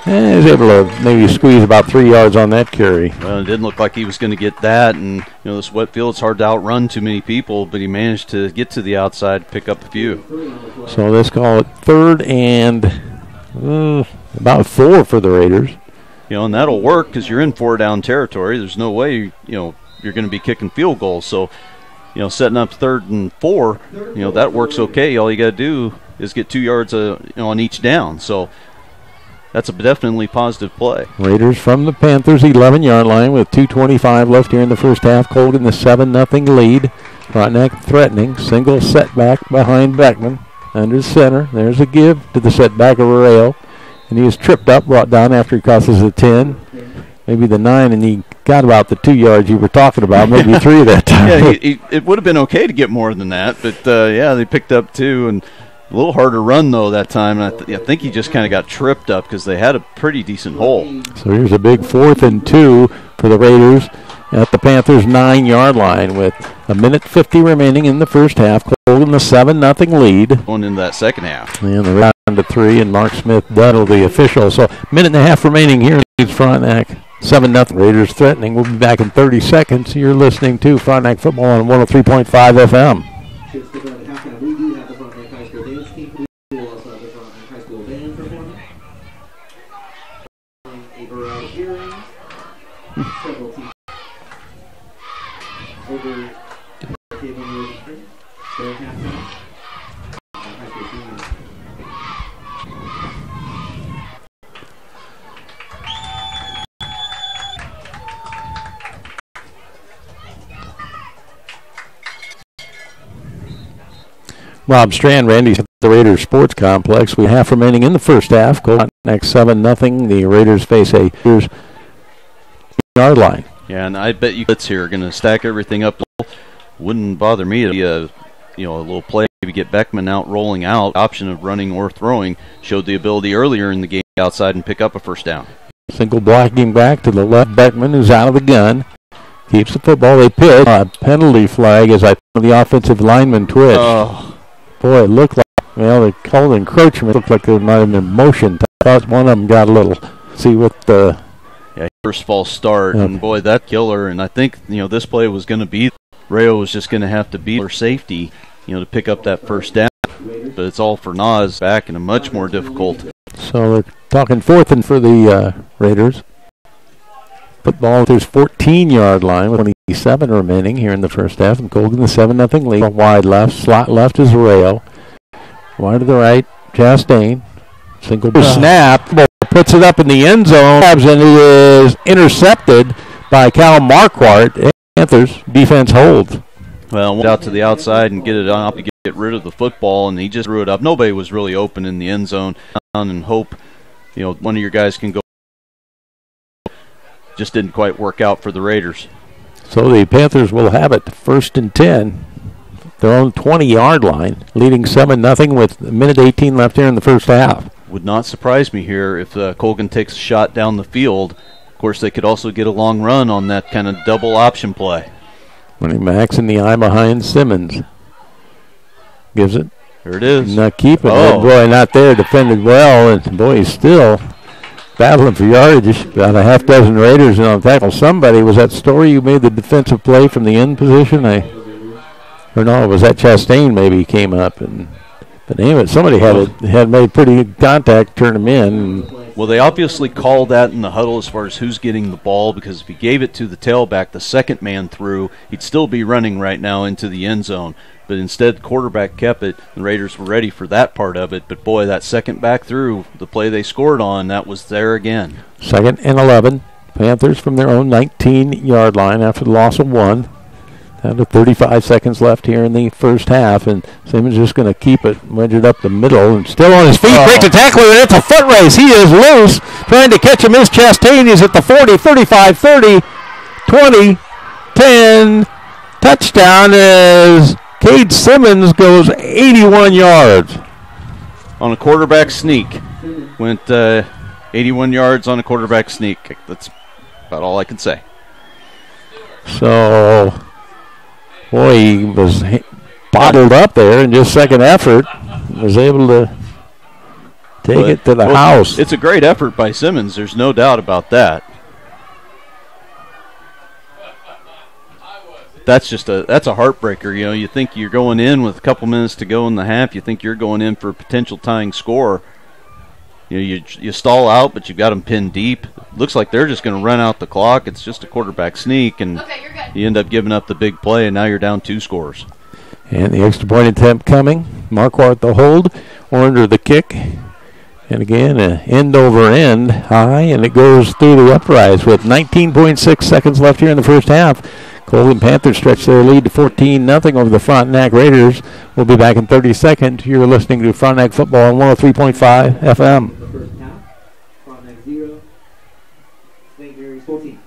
is able to maybe squeeze about 3 yards on that carry. Well, it didn't look like he was going to get that, and this wet field, it's hard to outrun too many people, but he managed to get to the outside, pick up a few. So let's call it 3rd and about 4 for the Raiders. And that'll work because you're in 4-down territory. There's no way, you're going to be kicking field goals. So, setting up 3rd and 4, that works okay. All you got to do is get 2 yards, on each down. So that's a definitely positive play. Raiders from the Panthers' 11-yard line with 2:25 left here in the first half. Colgan the 7-0 lead. Frontenac threatening. Single setback behind Beckman. Under center. There's a give to the setback of Rayo. And he was tripped up, brought down after he crosses the 10, maybe the 9, and he got about the 2 yards you were talking about, maybe 3 that time. Yeah, it would have been okay to get more than that, but they picked up 2, and a little harder run though that time. And I think he just kind of got tripped up because they had a pretty decent hole. So here's a big 4th and 2 for the Raiders at the Panthers' 9-yard line with a minute 50 remaining in the first half. Colgan the 7-0 lead. Going into that second half. And the round to 3, and Mark Smith Duddle, the official. So minute and a half remaining here in Frontenac. 7-0 Raiders threatening. We'll be back in 30 seconds. You're listening to Frontenac Football on 103.5 FM. We do have the Frontenac High School dance team. We will also have the Frontenac High School band performing. A variety of earrings. Several teams. Over the table near the screen. They're halftime. High school team. Rob Strand, Randy's at the Raiders Sports Complex. We have half remaining in the first half. Colgan next 7-0. The Raiders face a yard line. Yeah, and I bet you blitz here are going to stack everything up. Wouldn't bother me to be a little play, maybe get Beckman out rolling out. Option of running or throwing showed the ability earlier in the game outside and pick up a first down. Single blocking back to the left. Beckman, who's out of the gun, keeps the football. They pitch a penalty flag as the offensive lineman twitched. Oh. Boy, it looked like, they called encroachment. It looked like there might have been motion. I thought one of them got a little, see what the... Yeah, first false start, and boy, that killer. And I think this play was going to be Rayo was just going to have to beat our safety, to pick up that first down. But it's all for Nas back in a much more difficult. So they're talking fourth and for the Raiders. Football, there's 14-yard line with 27 remaining here in the first half. And Colgan, the 7-0 lead. Wide left, slot left is Rayo. Wide to the right, Chastain. Single snap, puts it up in the end zone, and it is intercepted by Cal Marquardt. Panthers defense holds. Well, went out to the outside and get it up to get rid of the football, and he just threw it up. Nobody was really open in the end zone, and hope one of your guys can go. Just didn't quite work out for the Raiders. So the Panthers will have it 1st and 10. Their own 20-yard line, leading 7-0 with a minute 18 left here in the first half. Would not surprise me here if Colgan takes a shot down the field. Of course, they could also get a long run on that kind of double option play. Running backs in the eye behind Simmons. Gives it. There it is. Not keeping it. Boy, not there. Defended well. And boy, he's still battling for yardage. About a half dozen Raiders on tackle. Somebody, was that Story who made the defensive play from the end position? Or no, was that Chastain maybe came up? But anyway, somebody had made pretty good contact, turn him in. Well, they obviously called that in the huddle as far as who's getting the ball, because if he gave it to the tailback, the second man through, he'd still be running right now into the end zone. But instead, quarterback kept it. The Raiders were ready for that part of it. But, boy, that second back through, the play they scored on, that was there again. 2nd and 11. Panthers from their own 19-yard line after the loss of 1. Down to 35 seconds left here in the first half, and Simmons just going to keep it wedged up the middle, and still on his feet. Breaks the tackler, and it's a foot race. He is loose. Trying to catch him is Chastain. He's at the 40, 35, 30, 20, 10. Touchdown as Cade Simmons goes 81 yards. On a quarterback sneak. Went 81 yards on a quarterback sneak. That's about all I can say. So, boy, he was bottled up there, and just second effort was able to take it to the house. It's a great effort by Simmons. There's no doubt about that. That's a heartbreaker. You think you're going in with a couple minutes to go in the half. You think you're going in for a potential tying score. You stall out, but you've got them pinned deep. Looks like they're just going to run out the clock. It's just a quarterback sneak, and you end up giving up the big play, and now you're down 2 scores. And the extra point attempt coming. Marquardt the hold, Ornder the kick. And again, end over end high, and it goes through the uprights with 19.6 seconds left here in the first half. Colgan Panthers stretch their lead to 14-0 over the Frontenac Raiders. We'll be back in 30 seconds. You're listening to Frontenac Football on 103.5 FM. The first half, Frontenac 0, St. Mary's 14.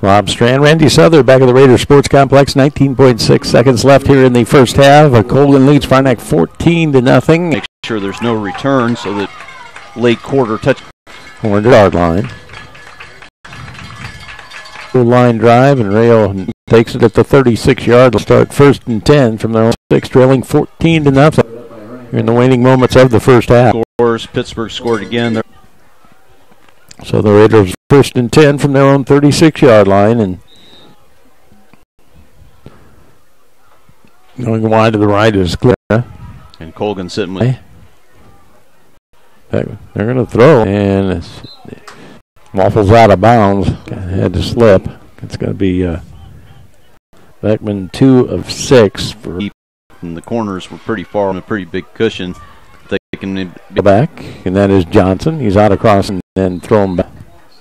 Rob Strand, Randy Souther back at the Raiders Sports Complex. 19.6 seconds left here in the first half. Colgan leads Frontenac 14-0. Make sure there's no return so that late quarter touch. 100-yard line. Full line drive, and Rayo takes it at the 36-yard. They'll start 1st and 10 from their own 6, trailing 14-0 in the waning moments of the first half. Scores. Pittsburgh scored again. So the Raiders 1st and 10 from their own 36-yard line, and going wide to the right is clear. And Colgan sitting with. They're going to throw, and it's waffles out of bounds. Had to slip. It's going to be Beckman 2 of 6 for. And the corners were pretty far on a pretty big cushion. They can go back, and that is Johnson. He's out across and then throw him back.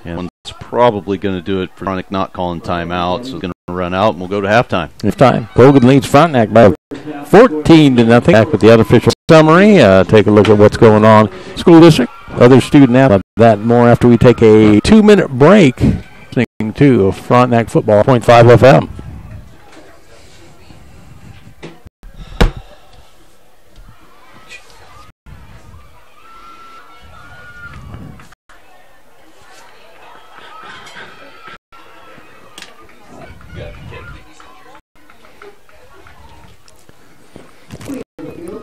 And it's probably going to do it for Frontenac not calling timeout, so it's going to run out, and we'll go to halftime. Halftime. Colgan leads Frontenac by 14-0. Back with the unofficial summary. Take a look at what's going on. School district other student out. That more after we take a 2-minute break. Listening to Frontenac Football, 0.5 FM.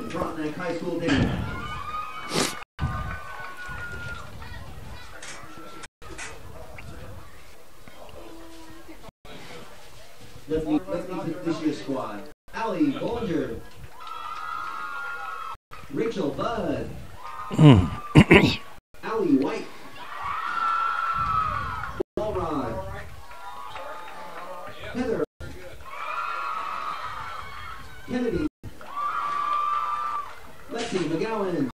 Frontenac High School game. Let's meet this year's squad. Allie Bollinger. Rachel Budd. Allie White. Walrod. Heather. Kennedy. Lexi McGowan.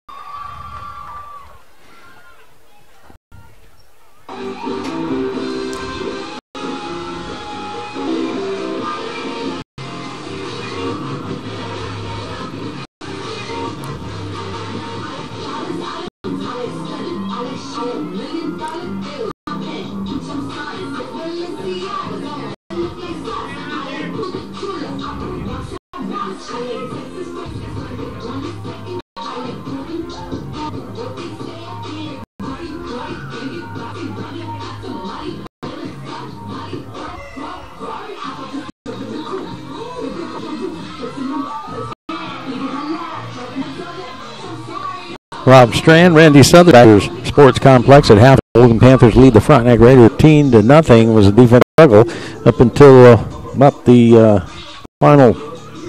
Rob Strand, Randy Southern, Sports Complex at half. Colgan Panthers lead the Frontenac Raiders 13-0. Was a defensive struggle up until about the final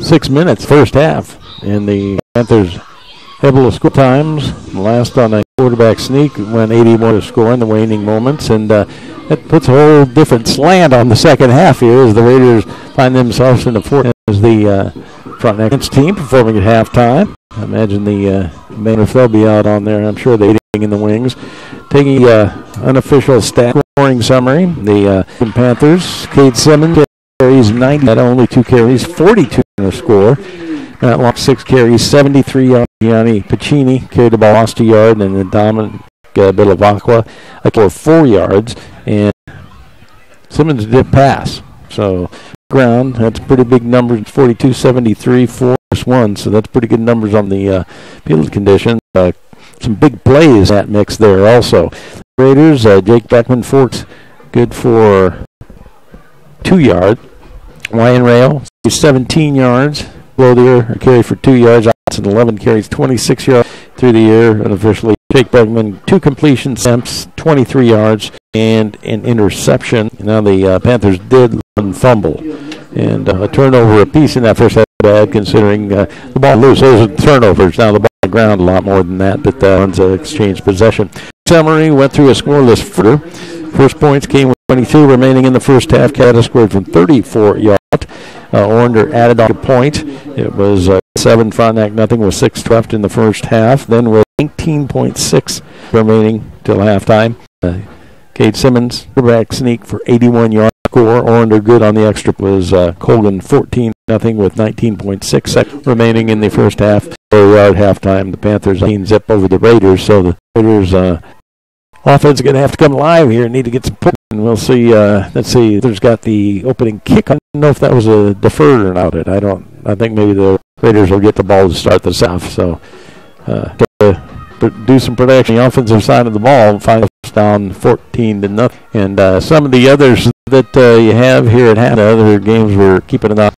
6 minutes, first half. And the Panthers able to score times. Last on a quarterback sneak, went 81 to score in the waning moments. And that puts a whole different slant on the second half here as the Raiders find themselves in the fourth. As the Frontenac team performing at halftime. I imagine the Maynard will be out on there. I'm sure they're eating in the wings. Taking unofficial stat scoring summary. The Panthers, Cade Simmons carries 90, had only 2 carries, 42 in the score. Matt Long 6 carries, 73 yards. Gianni Pacini carried the ball, lost a yard, and the Dominic Bilavacqua for 4 yards. And Simmons did pass. So ground, that's pretty big numbers. 42, 73, 4 1. So that's pretty good numbers on the field conditions. Some big plays that mix there also. Raiders, Jake Beckman Forks, good for 2 yards. Ryan Rail, 17 yards. Below the air, carry for 2 yards. Austin 11 carries, 26 yards through the air. Unofficially, Jake Beckman, 2 completion attempts, 23 yards, and an interception. Now the Panthers did fumble. And a turnover apiece in that first half, bad considering the ball loose. Those are turnovers. Now the ball on the ground a lot more than that, but runs exchange possession. Summary went through a scoreless footer. First points came with 22 remaining in the first half. Canada scored from 34 yards. Orander added on a point. It was 7 Frontenac, nothing with 6 left in the first half. Then with 19.6 remaining till halftime. Cade Simmons, quarterback sneak for 81 yards. Score. Orander good on the extra was Colgan 14-0 with 19.6 seconds remaining in the first half. 4-yard halftime. The Panthers 18-zip over the Raiders. So the Raiders offense is going to have to come alive here and need to get some points. And we'll see. Let's see. There's got the opening kick. I don't know if that was a deferred or not. I think maybe the Raiders will get the ball to start this off. So do some production. The offensive side of the ball, 5 down 14-0. And some of the others that you have here at half, the other games we're keeping an eye.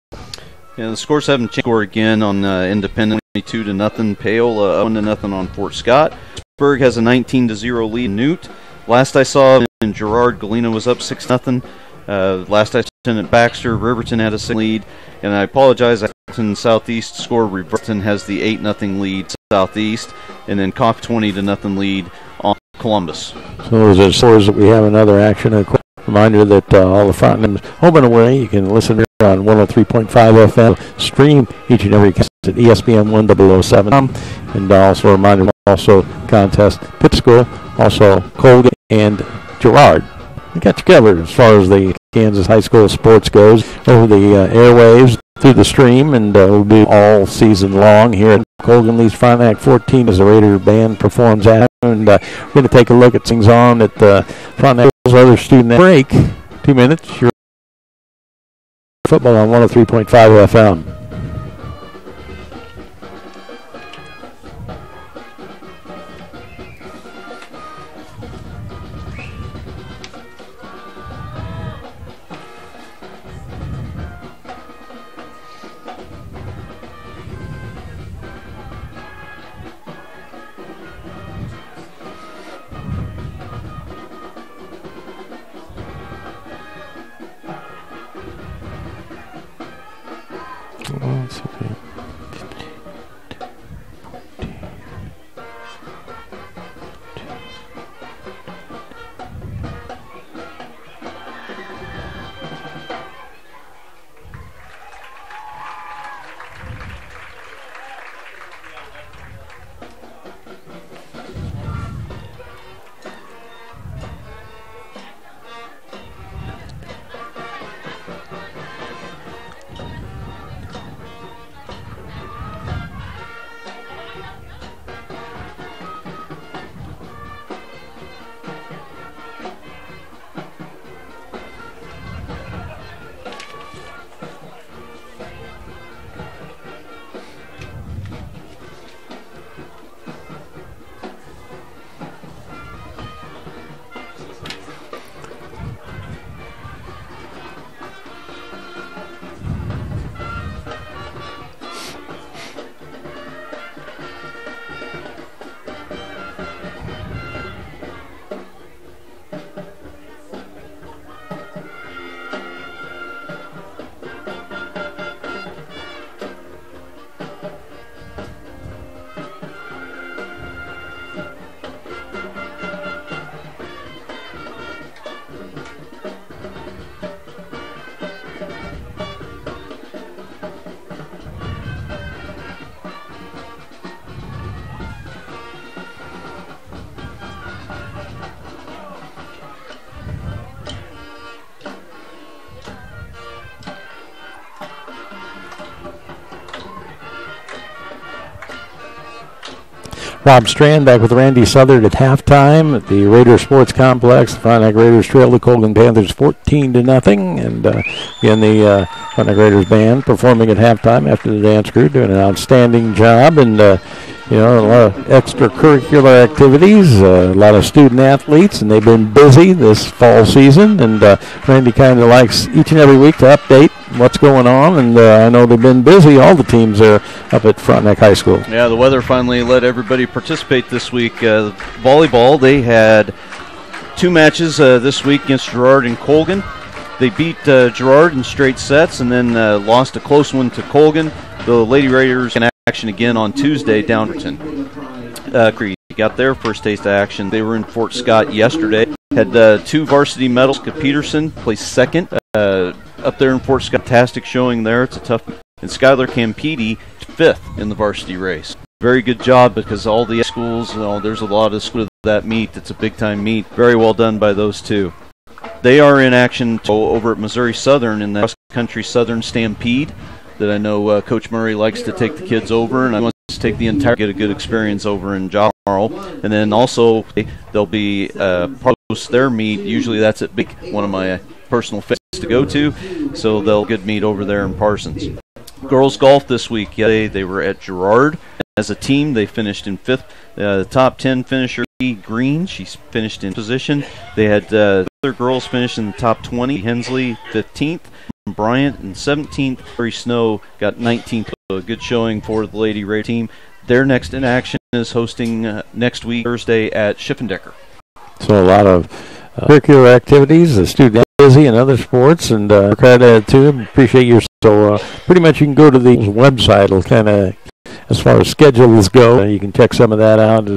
Yeah, the scores haven't changed. Score again on Independent, 22-0. Paola 1-0 on Fort Scott. Pittsburgh has a 19-0 lead. Newt. Last I saw in Girard, Galena was up 6-0. Last I saw at Baxter, Riverton had a 6 lead. And I apologize, Acton Southeast score. Riverton has the 8-0 lead Southeast. And then Coff 20-0 lead on Columbus. So those are scores that we have in other action. A reminder that all the Frontenac home and away, you can listen here on 103.5 FM. Stream each and every cast at ESPN1007. And also a reminder, also contest Pitt School, also Colgan and Girard. We got you covered as far as the Kansas High School sports goes over the airwaves through the stream, and we'll be all season long here. Colgan leads Frontenac 14 as the Raider band performs at. And we're going to take a look at things on at Frontenac's other student break. 2 minutes. Your football on 103.5 FM. Rob Strand back with Randy Southard at halftime at the Raider Sports Complex. The Frontenac Raiders trail the Colgan Panthers 14-0. And again, the Frontenac Raiders band performing at halftime after the dance crew, doing an outstanding job. And, a lot of extracurricular activities, a lot of student athletes, and they've been busy this fall season. And Randy kind of likes each and every week to update what's going on, and I know they've been busy. All the teams are up at Frontenac High School. Yeah, the weather finally let everybody participate this week. Volleyball, they had 2 matches this week against Girard and Colgan. They beat Girard in straight sets and then lost a close one to Colgan. The Lady Raiders in action again on Tuesday down at Creed. Got their first taste of action. They were in Fort Scott yesterday. Had 2 varsity medals. Peterson placed second up there in Fort Scott. Fantastic showing there. It's a tough. And Skylar Campidi 5th in the varsity race. Very good job because all the schools, there's a lot of schools that meet. It's a big-time meet. Very well done by those 2. They are in action over at Missouri Southern in the cross-country Southern Stampede that I know Coach Murray likes to take the kids over, and I want to take the entire get a good experience over in Tomorrow. And then also they'll be post their meet. Usually that's at Big, one of my personal favorites to go to, so they'll get meet over there in Parsons. Girls golf this week, they were at Girard. As a team, they finished in 5th. The top 10 finisher, Green, she finished in position. They had other girls finish in the top 20. Hensley, 15th. Bryant in 17th. Barry Snow got 19th. So a good showing for the Lady Raider team. Their next in action is hosting next week, Thursday, at Schiffendecker. So a lot of curricular activities, the student busy in other sports, and credit to him. Appreciate your. So pretty much you can go to the website. It'll kind of, as far as schedules go, you can check some of that out.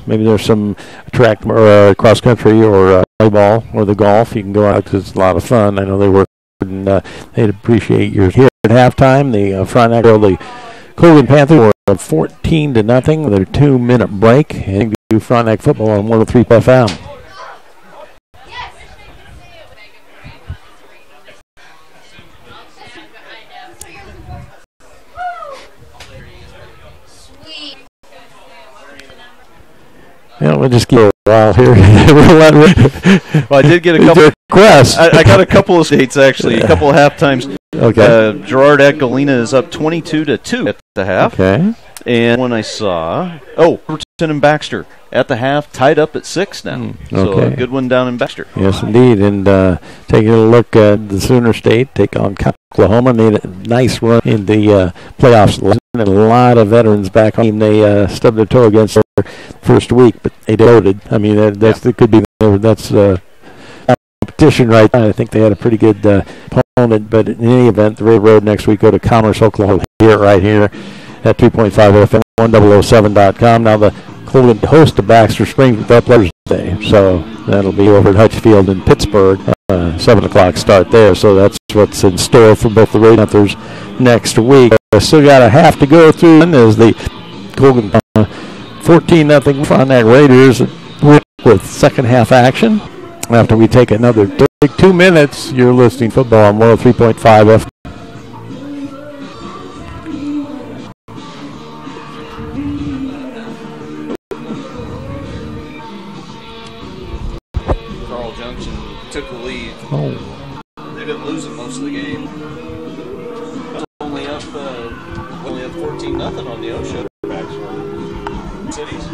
Maybe there's some track or cross country or volleyball or the golf. You can go out because it's a lot of fun. I know they work hard, and they'd appreciate your here at halftime. The Frontenac, the Colgan Panthers were 14-0 with a 2-minute break. And do Frontenac football on 103 FM. Yeah, we'll just give it a while here. Well, I did get a couple requests. I got a couple of states, actually, a couple of half times. Okay. Gerard at Galena is up 22-2 at the half. Okay. And when I saw, Robertson and Baxter at the half, tied up at 6 now. Okay. So a good one down in Baxter. Yes, indeed. And taking a look at the Sooner State, take on Oklahoma, made a nice run in the playoffs. And a lot of veterans back on the team. They stubbed their toe against their first week, but they loaded. I mean, it could be that's competition right now. I think they had a pretty good opponent, but in any event, the Road next week go to Commerce, Oklahoma, right here at 2.5 FM, 1007.com. Now the Colgan host to Baxter Springs with that Thursday, so that'll be over at Hutchfield in Pittsburgh. 7 o'clock start there, so that's what's in store for both the Red Panthers next week. Still got a half to go through as the Colgan 14-0 Frontenac Raiders with second half action. After we take another 2 minutes, you're listening football on 103.5 FM. Carl Junction took the lead. Oh. They've been losing most of the game. Only up 14-0 on the OSHA. Cities.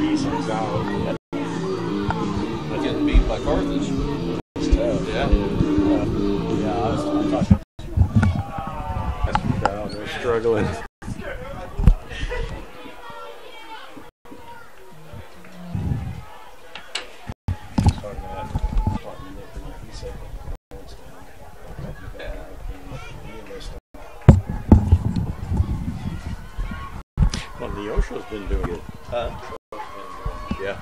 Getting beat by Carthage. Yeah. I was talking. They're struggling. Well, the OSHA's been doing it. Yeah.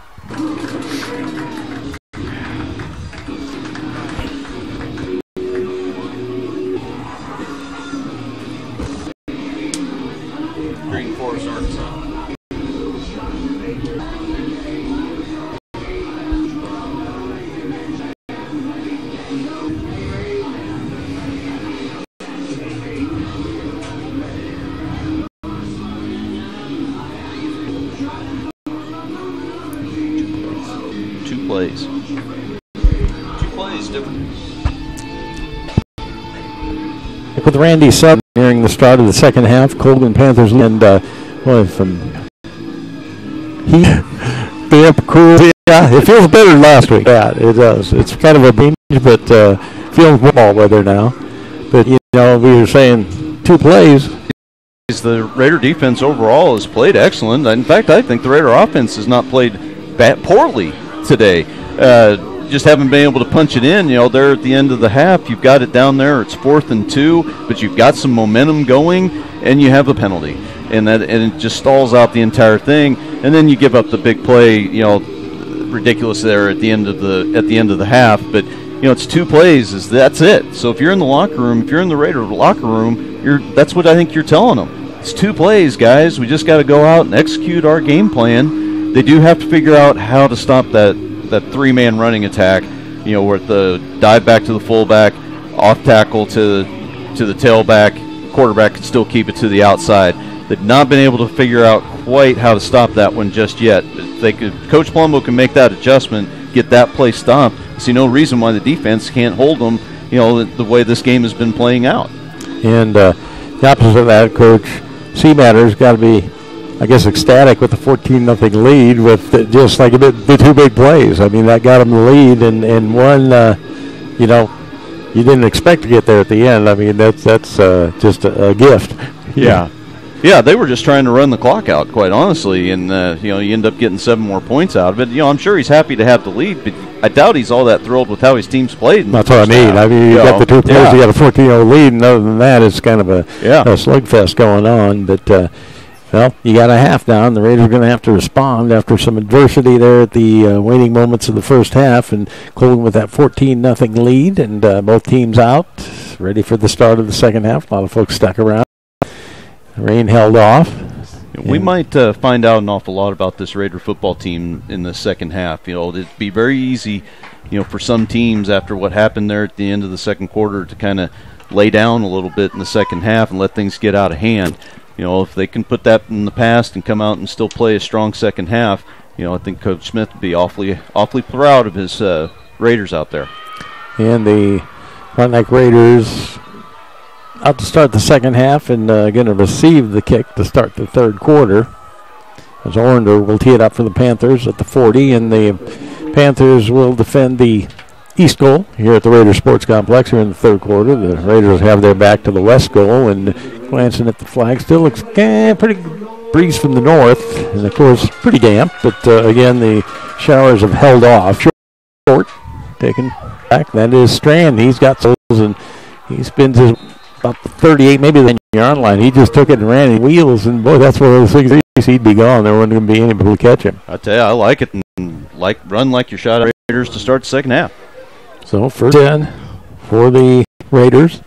Green Forest, Arkansas. Two plays different. With Randy Sutton nearing the start of the second half, Colgan Panthers and from cool. Yeah, it feels better than last week. Yeah, it does. It's kind of a binge, but feels football weather now. But we were saying 2 plays. The Raider defense overall has played excellent. In fact, I think the Raider offense has not played poorly today. Just haven't been able to punch it in. There at the end of the half, you've got it down there. It's 4th and 2, but you've got some momentum going, and you have a penalty, and it just stalls out the entire thing. And then you give up the big play, ridiculous there at the end of the half. But it's 2 plays. That's it. So if you're in the locker room, if you're in the Raider locker room, that's what I think you're telling them. It's 2 plays, guys. We just got to go out and execute our game plan. They do have to figure out how to stop that 3-man running attack, where the dive back to the fullback, off tackle to the tailback, quarterback can still keep it to the outside. They've not been able to figure out quite how to stop that one just yet. If they could, Coach Palumbo can make that adjustment, get that play stopped. I see no reason why the defense can't hold them, the way this game has been playing out. And the opposite of that, Coach Seamatter's got to be, I guess, ecstatic with the 14-0 lead with just like the 2 big plays. I mean, that got them the lead, and one, you didn't expect to get there at the end. I mean, that's just a gift. Yeah. Yeah, they were just trying to run the clock out, quite honestly, and you end up getting 7 more points out of it. I'm sure he's happy to have the lead, but I doubt he's all that thrilled with how his team's played. That's what I mean. I mean, you got the 2 plays, you got a 14-0 lead, and other than that, it's kind of a slugfest going on. But well, you got a half down. The Raiders are going to have to respond after some adversity there at the waning moments of the first half, and Colgan with that 14-0 lead, and both teams out, ready for the start of the second half. A lot of folks stuck around. The rain held off. We might find out an awful lot about this Raider football team in the second half. It'd be very easy, for some teams after what happened there at the end of the second quarter to kind of lay down a little bit in the second half and let things get out of hand. If they can put that in the past and come out and still play a strong second half, I think Coach Smith would be awfully proud of his Raiders out there. And the Frontenac Raiders out to start the second half and going to receive the kick to start the third quarter. As Orender will tee it up for the Panthers at the 40, and the Panthers will defend the east goal here at the Raiders Sports Complex here in the third quarter. The Raiders have their back to the west goal, and glancing at the flag, still looks pretty breeze from the north, and of course pretty damp, but again the showers have held off. Short, taken back, that is Strand. He's got souls, and he spins his about 38, maybe the yard line. He just took it and ran in wheels, and boy, that's one of those things. He'd be gone. There wasn't going to be anybody to catch him. I tell you, I like it, and run like your shot at Raiders to start the second half. So first 10 for the Raiders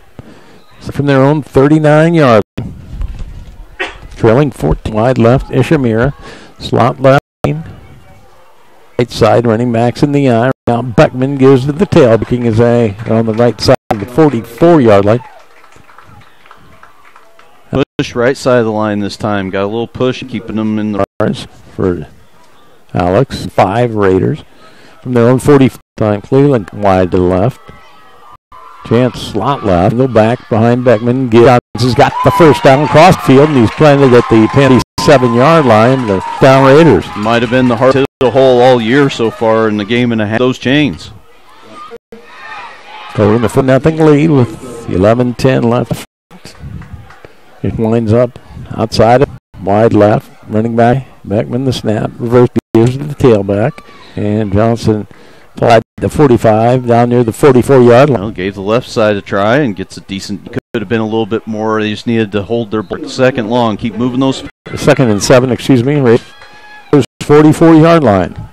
from their own 39-yard line. Trailing 14 wide left, Ishamira. Slot left, right side, running backs in the eye. Now Beckman gives to the tail, kicking his eye on the right side of the 44-yard line. Push right side of the line this time. Got a little push, keeping them in the bars for Alex. 5 Raiders from their own 40 time. Cleveland wide to the left. Chance slot left. Go back behind Beckman. Johnson's got the first down across the field, and he's planted at the 7-yard line. The down Raiders. Might have been the hardest hit of the hole all year so far in the game and a half. Those chains. So we're in the 4-0 lead with 11:10 left. It winds up outside of wide left. Running back Beckman the snap. Reverse gives to the tailback. And Johnson applied the 45 down near the 44-yard line. Well, gave the left side a try and gets a decent. Could have been a little bit more. They just needed to hold their second long. Keep moving those. Second and 7, Raiders 44-yard line.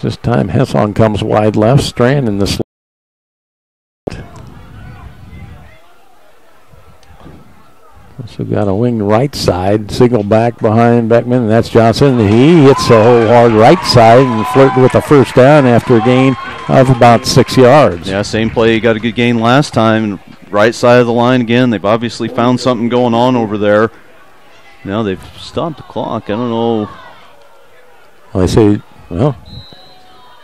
This time Hesson comes wide left. Strand in the slot. So got a wing right side, signal back behind Beckman, and that's Johnson. He hits a whole hard right side and flirted with a first down after a gain of about 6 yards. Yeah, same play. He got a good gain last time. Right side of the line again. They've obviously found something going on over there. Now they've stopped the clock. I don't know. Well,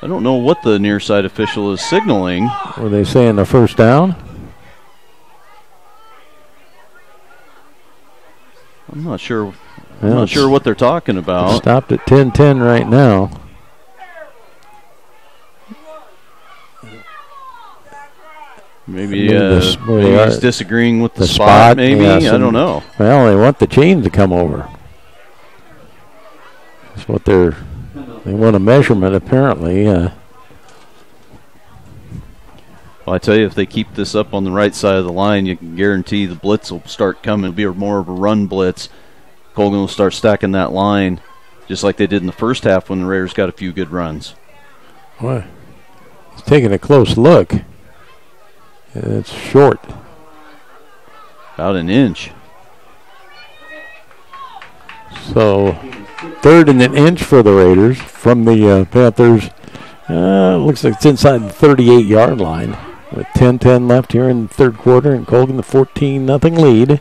I don't know what the near side official is signaling. Were they saying a first down? I'm not sure. I'm not sure what they're talking about. Stopped at 10-10 right now. Maybe he's disagreeing with the spot. Maybe I don't know. Well, they want the chain to come over. That's what they want a measurement apparently. Well, I tell you, if they keep this up on the right side of the line, you can guarantee the blitz will start coming. It'll be more of a run blitz. Colgan will start stacking that line, just like they did in the first half when the Raiders got a few good runs. Boy, he's taking a close look. It's short. About an inch. So, 3rd and an inch for the Raiders from the Panthers. Looks like it's inside the 38-yard line. With 10-10 left here in the third quarter, and Colgan the 14-0 lead.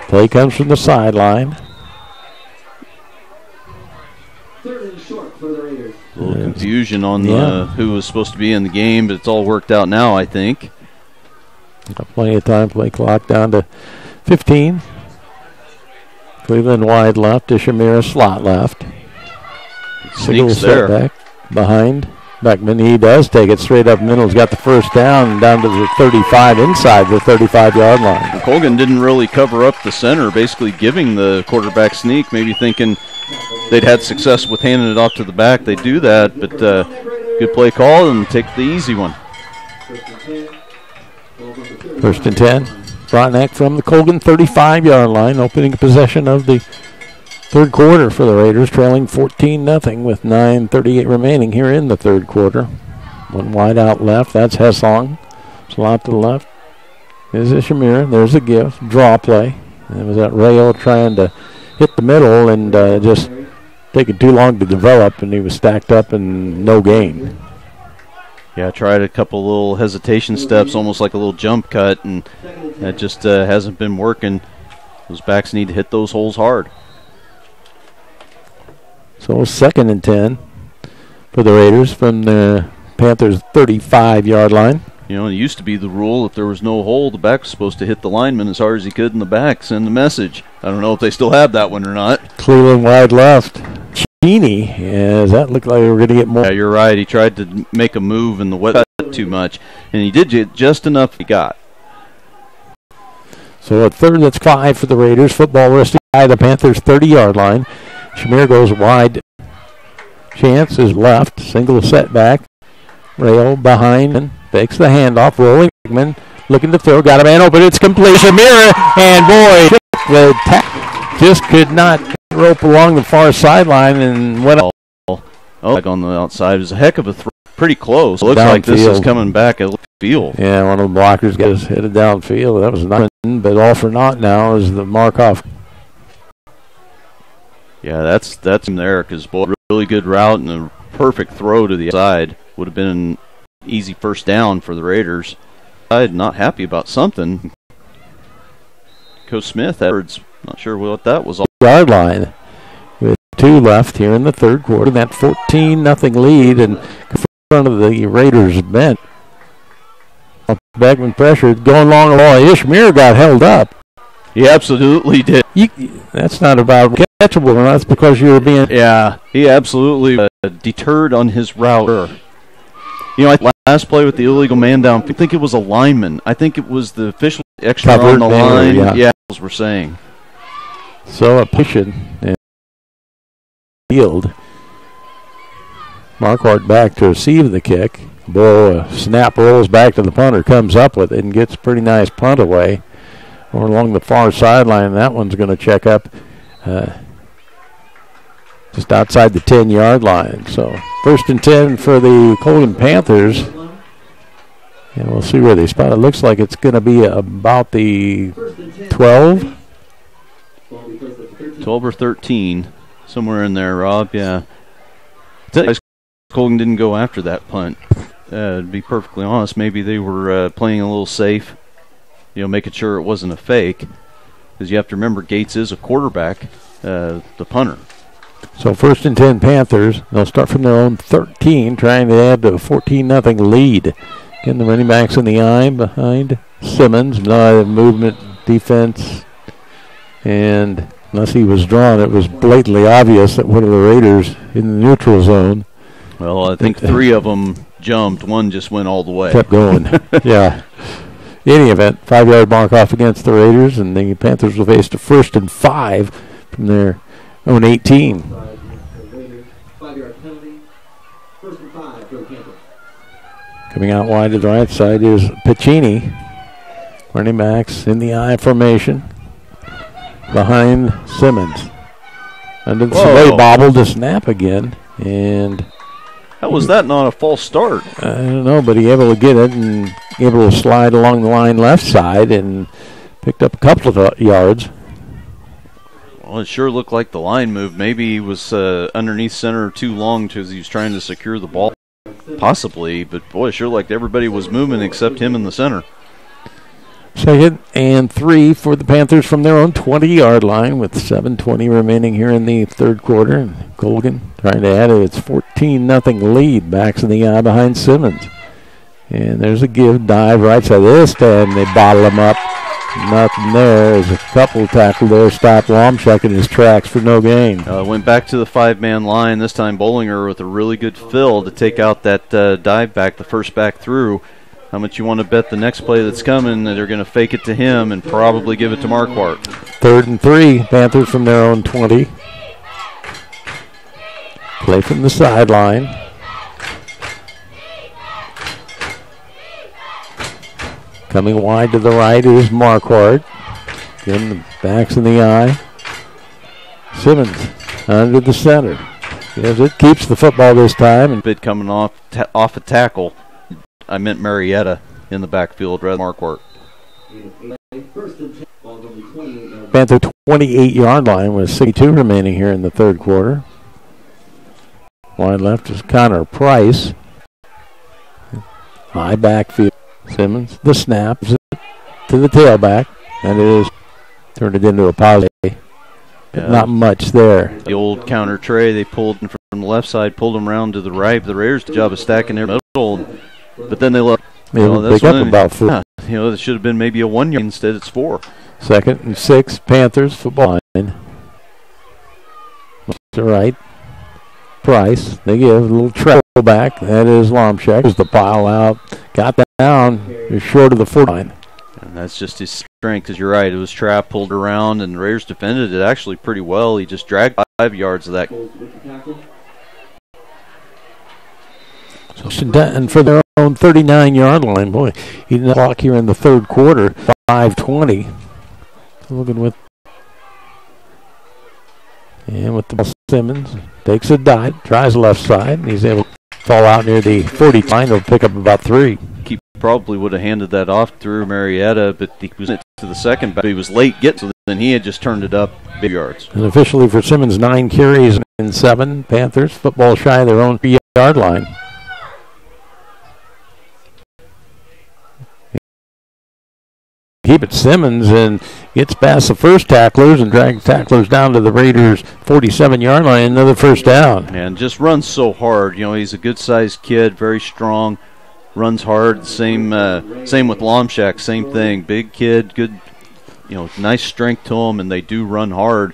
Play comes from the sideline. 3rd and short for the Raiders. A little confusion on who was supposed to be in the game, but it's all worked out now, I think. Got plenty of time. Play clock down to 15. Cleveland wide left. Ishamira slot left. Sneaks there. Back behind Beckman. He does take it straight up middle. He's got the first down to the 35, inside the 35-yard line. Colgan didn't really cover up the center, basically giving the quarterback sneak, maybe thinking they'd had success with handing it off to the back. They do that, but good play call and take the easy one. 1st and 10. Frontenac from the Colgan 35-yard line, opening possession of the third quarter for the Raiders, trailing 14-0 with 9:38 remaining here in the third quarter. One wide out left. That's Hessong. Slot to the left. There's Ishamira. There's a give. Draw play. And it was that Rayo trying to hit the middle and just taking too long to develop, and he was stacked up and no gain. Yeah, tried a couple little hesitation steps, almost like a little jump cut, and that just hasn't been working. Those backs need to hit those holes hard. So 2nd and 10 for the Raiders from the Panthers' 35-yard line. You know, it used to be the rule if there was no hole, the back was supposed to hit the lineman as hard as he could in the back, send the message. I don't know if they still have that one or not. Cleveland wide left. Cheney, as that looked like they were going to get more. Yeah, you're right. He tried to make a move in the wet too much, and he did get just enough he got. So at 3rd, that's 5 for the Raiders. Football resting by the Panthers' 30-yard line. Shamir goes wide. Chance is left. Single setback. Rail behind and fakes the handoff. Rolling Hickman looking to throw. Got a man open. It's complete. Shamir, and boy, the just could not rope along the far sideline and went up. Back on the outside. It was a heck of a throw. Pretty close. It looks like this is coming back at field. Yeah, one of the blockers got his headed downfield. That was nothing, but all for naught now is the Markov. Yeah, that's him there because really good route and a perfect throw to the side. Would have been an easy first down for the Raiders. I'm not happy about something. Coach Smith, Edwards, not sure what that was. Yard line with 2 left here in the 3rd quarter. That 14-0 lead and in front of the Raiders bench. Beckman pressured, going long along. Ishmael got held up. He absolutely did. That's not about catchable, and that's because you were being. Yeah, he absolutely deterred on his route. You know, last play with the illegal man down, I think it was a lineman. I think it was the official extra on the line. Yeah, as we're saying. So a pushing and field. Marquardt back to receive the kick. Boy, snap rolls back to the punter, comes up with it, and gets a pretty nice punt away. Or along the far sideline, that one's going to check up just outside the 10-yard line. So 1st and 10 for the Colgan Panthers. And we'll see where they spot it. Looks like it's going to be about the 12. 12 or 13, somewhere in there, Rob. Yeah. Colgan didn't go after that punt. To be perfectly honest, maybe they were playing a little safe, you know, making sure it wasn't a fake. Because you have to remember, Gates is a quarterback, the punter. So 1st and 10 Panthers. They'll start from their own 13, trying to add to a 14-0 lead. Getting the running backs in the eye behind Simmons. No movement, defense, and unless he was drawn, it was blatantly obvious that one of the Raiders in the neutral zone. Well, I think 3 of them jumped. One just went all the way. Kept going. Yeah. In any event, 5-yard mark off against the Raiders, and the Panthers will face a 1st and 5 from their own 18. 5-yard penalty. 1st and 5 for the Panthers. Coming out wide to the right side is Piccini. Running backs in the I formation. Behind Simmons. Under the way bobbled to snap again. And how was that not a false start? I don't know, but he able to get it and able to slide along the line left side and picked up a couple of yards. Well, it sure looked like the line moved. Maybe he was underneath center too long because he was trying to secure the ball. Possibly, but boy, it sure like everybody was moving except him in the center. 2nd and 3 for the Panthers from their own 20-yard line with 7:20 remaining here in the 3rd quarter. And Colgan trying to add its 14-0 lead. Backs in the eye behind Simmons. And there's a give, dive right side of this, and they bottle him up. Nothing there. There's a couple tackle there. Stopped Lomchuk in his tracks for no gain. Went back to the 5-man line. This time Bollinger with a really good fill to take out that dive back, the first back through. How much you want to bet the next play that's coming that they're going to fake it to him and probably give it to Marquardt? 3rd and 3. Panthers from their own 20. Play from the sideline. Coming wide to the right is Marquardt. Getting the backs in the eye. Simmons under the center. Yes, it keeps the football this time. And bit coming off a tackle. I meant Marietta in the backfield rather than Marquardt. Panther 28-yard line with 62 remaining here in the 3rd quarter. Wide left is Connor Price. High backfield. Simmons, the snap to the tailback, and it is turned it into a positive. not much there. The old counter tray they pulled from the left side, pulled them around to the right. The Raiders did the job of stacking their middle, but then they left. Pick up about 4. Yeah, it should have been maybe a 1 yard. Instead, it's 4. 2nd and 6, Panthers football line. To right. Price. They give a little treble back. That is Lomchek. There's the pile out. Got that down. You're short of the 4 line. And that's just his strength, because you're right. It was trapped, pulled around, and the Raiders defended it actually pretty well. He just dragged 5 yards of that. And for their own 39-yard line, boy, he didn't clock here in the 3rd quarter. 5:20. Looking with the ball, Simmons takes a dive, tries left side, and he's able to fall out near the 40 line. He'll pick up about 3. He probably would have handed that off through Marietta, but he was to the second back. He was late getting, so then he had just turned it up big yards. And officially for Simmons, 9 carries and 7. Panthers football shy of their own 3-yard line. Keep it Simmons and gets past the first tacklers and drags tacklers down to the Raiders' 47-yard line. Another first down. And just runs so hard. He's a good-sized kid, very strong, runs hard. Same with Lomchek, same thing. Big kid, good, nice strength to him, and they do run hard.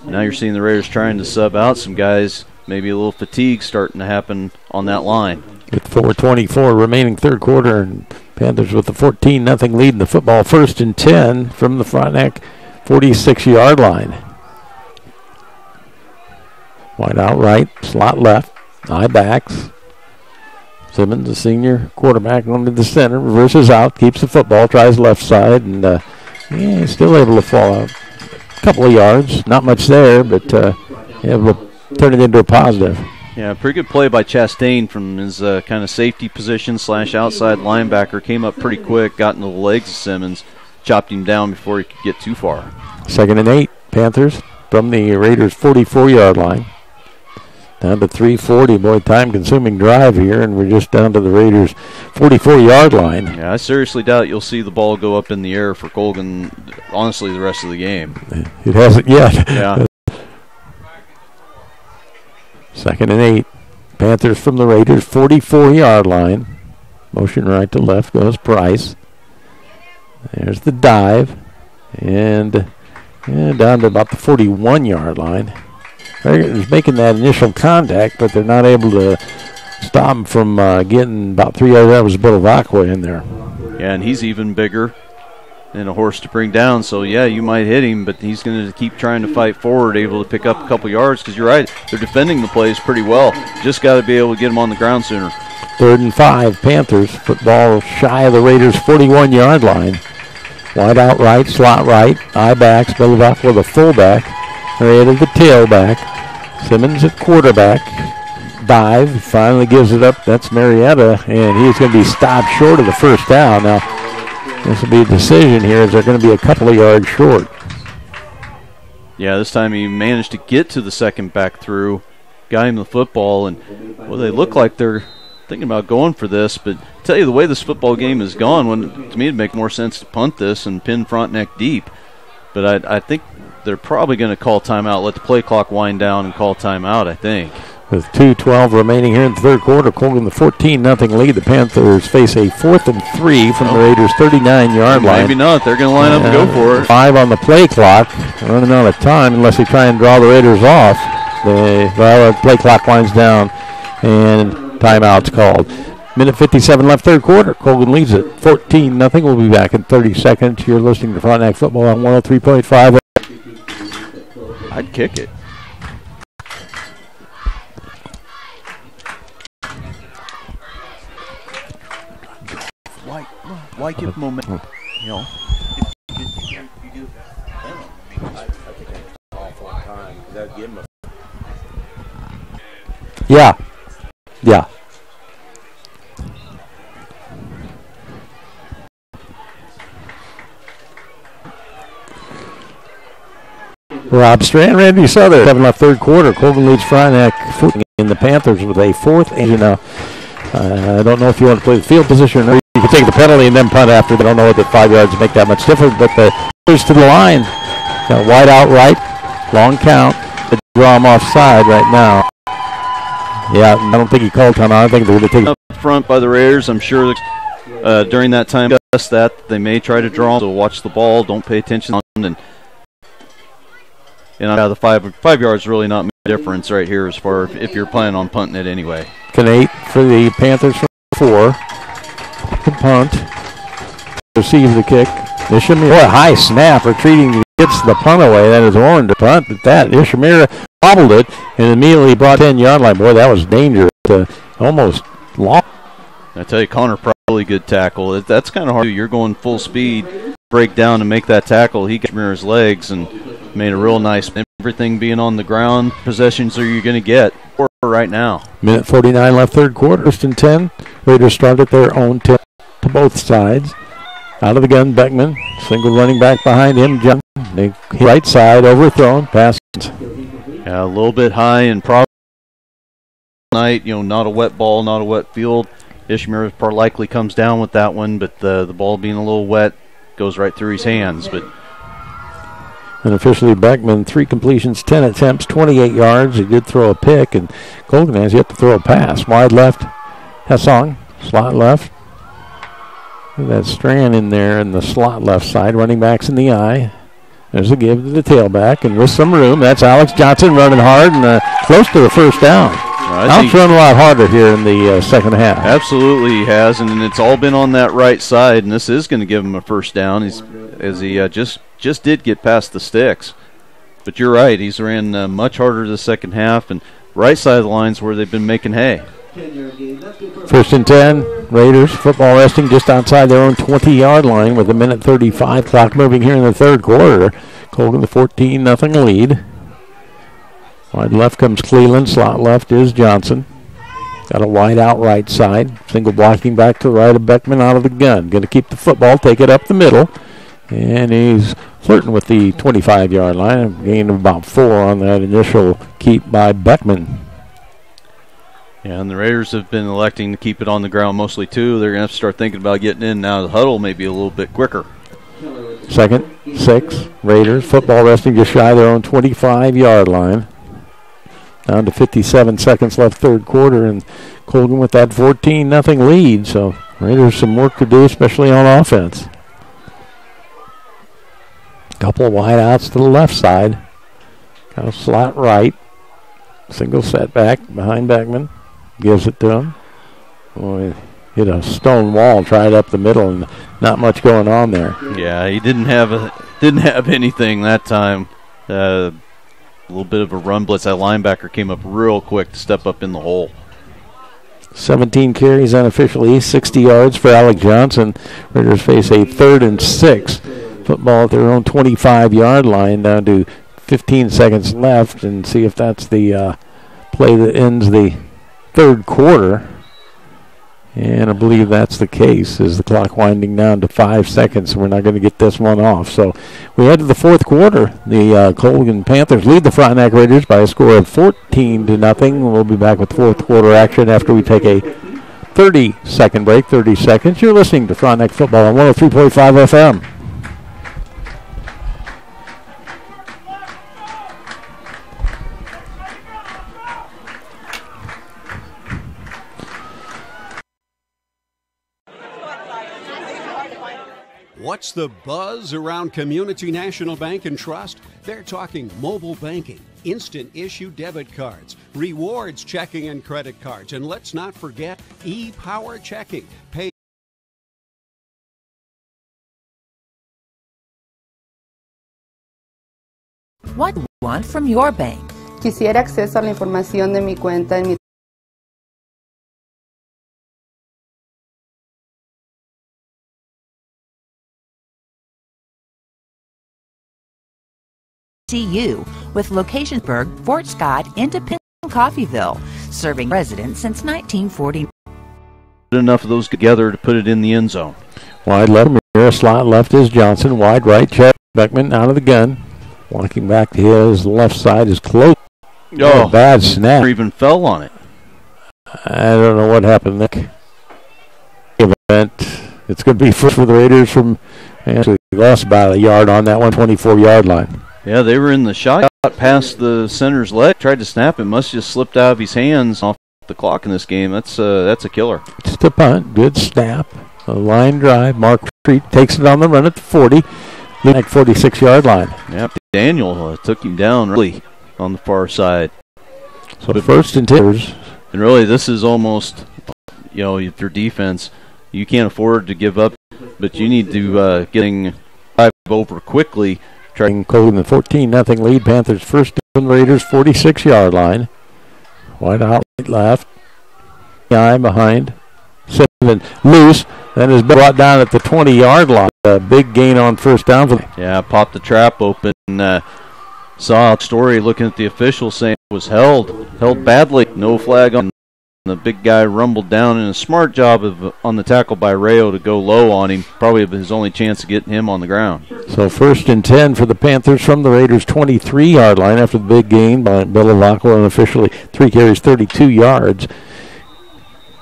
Now you're seeing the Raiders trying to sub out some guys. Maybe a little fatigue starting to happen on that line. With 4:24 remaining 3rd quarter, and Panthers with the 14-0 lead in the football. 1st and 10 from the Frontenac 46-yard line. Wide out right, slot left, eye backs. Simmons, the senior quarterback, going to the center, reverses out, keeps the football, tries left side, and he's still able to fall out. A couple of yards, not much there, but able to turn it into a positive. Yeah, pretty good play by Chastain from his kind of safety position / outside linebacker. Came up pretty quick, got into the legs of Simmons, chopped him down before he could get too far. 2nd and 8, Panthers from the Raiders' 44-yard line. Down to 3:40. Boy, time-consuming drive here, and we're just down to the Raiders' 44-yard line. Yeah, I seriously doubt you'll see the ball go up in the air for Colgan, honestly, the rest of the game. It hasn't yet. Yeah. 2nd and 8. Panthers from the Raiders' 44-yard line. Motion right to left goes Price. There's the dive. And down to about the 41-yard line. Raiders making that initial contact, but they're not able to stop him from getting about 3 yards. That was Bilovakwa in there. Yeah, and he's even bigger than a horse to bring down. So, yeah, you might hit him, but he's going to keep trying to fight forward, able to pick up a couple yards, because you're right, they're defending the plays pretty well. Just got to be able to get him on the ground sooner. 3rd and 5, Panthers. Football shy of the Raiders' 41-yard line. Wide out right, slot right, eye backs, Bilovakwa the fullback. Marietta the tailback. Simmons at quarterback. Dive, finally gives it up. That's Marietta, and he's going to be stopped short of the first down. Now, this will be a decision here, as they're going to be a couple of yards short. Yeah, this time he managed to get to the second back through, got him the football, and well, they look like they're thinking about going for this. But I tell you, the way this football game has gone, to me it'd make more sense to punt this and pin Frontenac deep. But I think they're probably going to call timeout, let the play clock wind down, and call timeout, I think. With 2:12 remaining here in the 3rd quarter, Colgan the 14-0 lead. The Panthers face a 4th and 3 from the Raiders' 39-yard line. Maybe not. They're going to line up and go for it. 5 on the play clock. Running out of time unless they try and draw the Raiders off. The play clock winds down, and timeout's called. Minute 57 left, 3rd quarter. Colgan leads it 14-0. We'll be back in 30 seconds. You're listening to Frontenac Football on 103.5. I'd kick it. Why give momentum? You know, you do. I think it's awful time. That give him a. Yeah. Rob Strand, Randy Southern. 7 left, 3rd quarter. Colgan leads Frontenac in the Panthers with a 4th. And I don't know if you want to play the field position or you can take the penalty and then punt after. They don't know that 5 yards make that much difference, but the goes to the line. Got wide out right. Long count. They draw him offside right now. Yeah, I don't think he called timeout. I think they're going to take up front by the Raiders. I'm sure during that time that they may try to draw. So watch the ball. Don't pay attention on and the 5 yards really not make a difference right here as far as if you're planning on punting it anyway. Canate for the Panthers from 4. The punt. Receive the kick. Ishamir, what a high snap, retreating, gets the punt away. That is Warren to punt, but that Ishamir bobbled it and immediately brought 10-yard line. Boy, that was dangerous. Almost lost. I tell you, Connor, probably good tackle. That's kind of hard. You're going full speed, break down and make that tackle. He got Ishamir's legs and made a real nice. Everything being on the ground, possessions are you going to get right now. Minute 49 left, third quarter. First and 10. Raiders start at their own 10 to both sides. Out of the gun, Beckman. Single running back behind him. John. Right side, overthrown. Pass. Yeah, a little bit high and probably night. Not a wet ball, not a wet field. Ishmael likely comes down with that one, but the ball being a little wet goes right through his hands. But officially, Beckman, 3 completions, 10 attempts, 28 yards. He did throw a pick, and Colgan has yet to throw a pass. Wide left, Hessong. Slot left. That Strand in there in the slot left side. Running backs in the eye. There's a give to the tailback, and with some room, that's Alex Johnson running hard and close to the first down. Alex run a lot harder here in the second half. Absolutely he has, and it's all been on that right side, and this is going to give him a first down as he just did get past the sticks. But you're right, he's ran much harder the second half, and right side of the line's where they've been making hay. First and 10, Raiders football resting just outside their own 20-yard line with a minute 35 clock moving here in the third quarter. Colgan the 14-0 lead. Wide left comes Cleveland. Slot left is Johnson. Got a wide out right side. Single blocking back to the right of Beckman out of the gun. Going to keep the football, take it up the middle. And he's flirting with the 25-yard line. A gain of about 4 on that initial keep by Beckman. Yeah, and the Raiders have been electing to keep it on the ground mostly, too. They're going to have to start thinking about getting in now. The huddle maybe a little bit quicker. Second, 6. Raiders football resting just shy of their own 25-yard line. Down to 57 seconds left third quarter, and Colgan with that 14-0 lead. So Raiders some work to do, especially on offense. Couple of wide outs to the left side. Got a slot right. Single setback behind Beckman. Gives it to him. Boy, hit a stone wall, tried up the middle, and not much going on there. Yeah, he didn't have anything that time. A little bit of a run blitz. That linebacker came up real quick to step up in the hole. 17 carries unofficially, 60 yards for Alex Johnson. Raiders face a 3rd and 6. Football at their own 25-yard line, down to 15 seconds left, and see if that's the play that ends the third quarter. And I believe that's the case, as the clock winding down to 5 seconds. We're not going to get this one off. So we head to the fourth quarter. The Colgan Panthers lead the Frontenac Raiders by a score of 14-0. We'll be back with fourth quarter action after we take a 30-second break, 30 seconds. You're listening to Frontenac Football on 103.5 FM. What's the buzz around Community National Bank and Trust? They're talking mobile banking, instant issue debit cards, rewards checking and credit cards, and let's not forget e-power checking. Pay What do you want from your bank? Quisiera acceso a la información de mi cuenta en mi See you with locations Berg, Fort Scott, Independent, Coffeyville, serving residents since 1940. Enough of those together to put it in the end zone. Wide left, mirror slot left is Johnson. Wide right, check. Beckman out of the gun. Walking back to his left side is close. Oh, bad snap. Even fell on it. I don't know what happened there. It's going to be first for the Raiders from, actually lost about a yard on that 124-yard line. Yeah, they were in the shotgun past the center's leg, tried to snap it, must have just slipped out of his hands off the clock in this game. That's a killer. Just a punt, good snap, a line drive. Mark Treat takes it on the run at the 40, like 46-yard line. Yep, Daniel took him down really on the far side. So but first and 10. And really, this is almost, if your defense, you can't afford to give up, but you need to getting 5 over quickly. Trying Colgan the 14-0 lead. Panthers first on the Raiders 46-yard line. Wide out left. Eye behind. 7 loose. Then is brought down at the 20-yard line. A big gain on first down. Yeah, popped the trap open. Saw a story looking at the official saying it was held badly. No flag on. The big guy rumbled down, and a smart job on the tackle by Rayo to go low on him. Probably his only chance of getting him on the ground. So first and 10 for the Panthers from the Raiders' 23-yard line after the big gain by Bilavacqua, and officially 3 carries, 32 yards.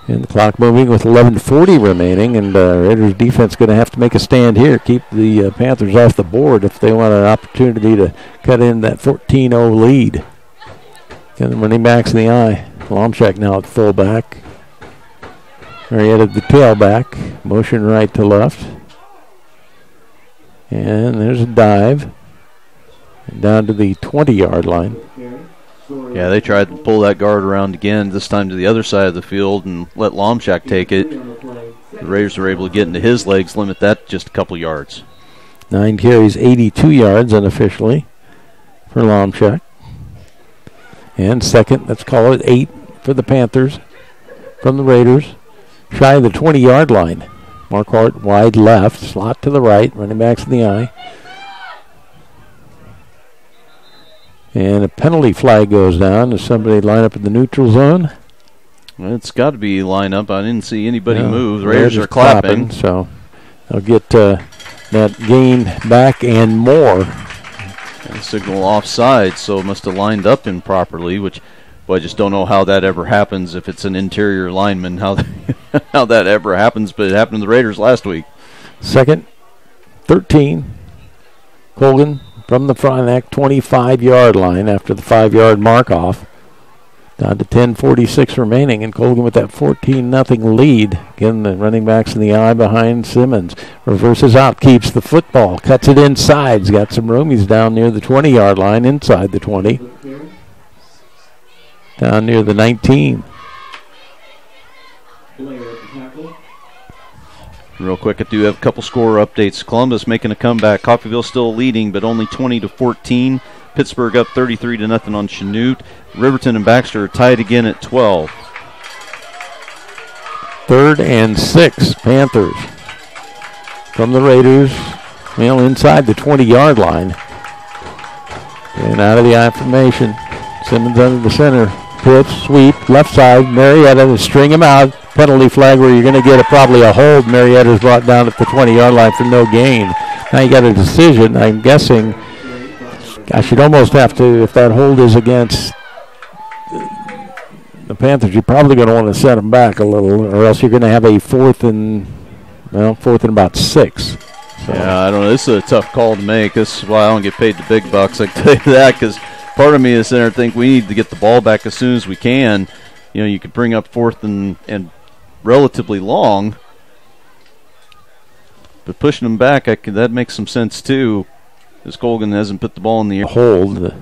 And the clock moving with 11:40 remaining, and Raiders defense going to have to make a stand here, keep the Panthers off the board if they want an opportunity to cut in that 14-0 lead. And the running backs in the eye. Lomchak now at fullback. Marietta the tailback. Motion right to left. And there's a dive. And down to the 20-yard line. Yeah, they tried to pull that guard around again, this time to the other side of the field, and let Lomchak take it. The Raiders were able to get into his legs, limit that just a couple yards. 9 carries, 82 yards unofficially for Lomchak. And second, let's call it 8 for the Panthers from the Raiders. Shy of the 20-yard line. Marquardt wide left, slot to the right, running backs in the eye. And a penalty flag goes down as somebody line up in the neutral zone. Well, it's got to be line up. I didn't see anybody move. The Raiders are clapping. So they'll get that gain back and more. And signal offside, so it must have lined up improperly, which I just don't know how that ever happens if it's an interior lineman, how that ever happens, but it happened to the Raiders last week. Second, 13. Colgan from the Frontenac 25-yard line after the 5-yard mark off. Down to 10:46 remaining, and Colgan with that 14-0 lead. Again, the running backs in the eye behind Simmons. Reverses out, keeps the football, cuts it inside. He's got some room. He's down near the 20-yard line, inside the 20. Down near the 19. Real quick, I do have a couple score updates. Columbus making a comeback. Coffeyville still leading, but only 20-14. Pittsburgh up 33-0 on Chanute. Riverton and Baxter are tied again at 12. 3rd and 6, Panthers from the Raiders. Inside the 20-yard line. And out of the I formation. Simmons under the center. Pitch, sweep, left side. Marietta will string him out. Penalty flag where you're going to get probably a hold. Marietta's brought down at the 20-yard line for no gain. Now you got a decision. I'm guessing, gosh, you'd almost have to, if that hold is against the Panthers, you're probably going to want to set them back a little, or else you're going to have a fourth and about 6. So. Yeah, I don't know. This is a tough call to make. This is why I don't get paid the big bucks. I can tell you that, because part of me is there think we need to get the ball back as soon as we can. You could bring up 4th and relatively long, but pushing them back, that makes some sense too. As Colgan hasn't put the ball in the air. Hold.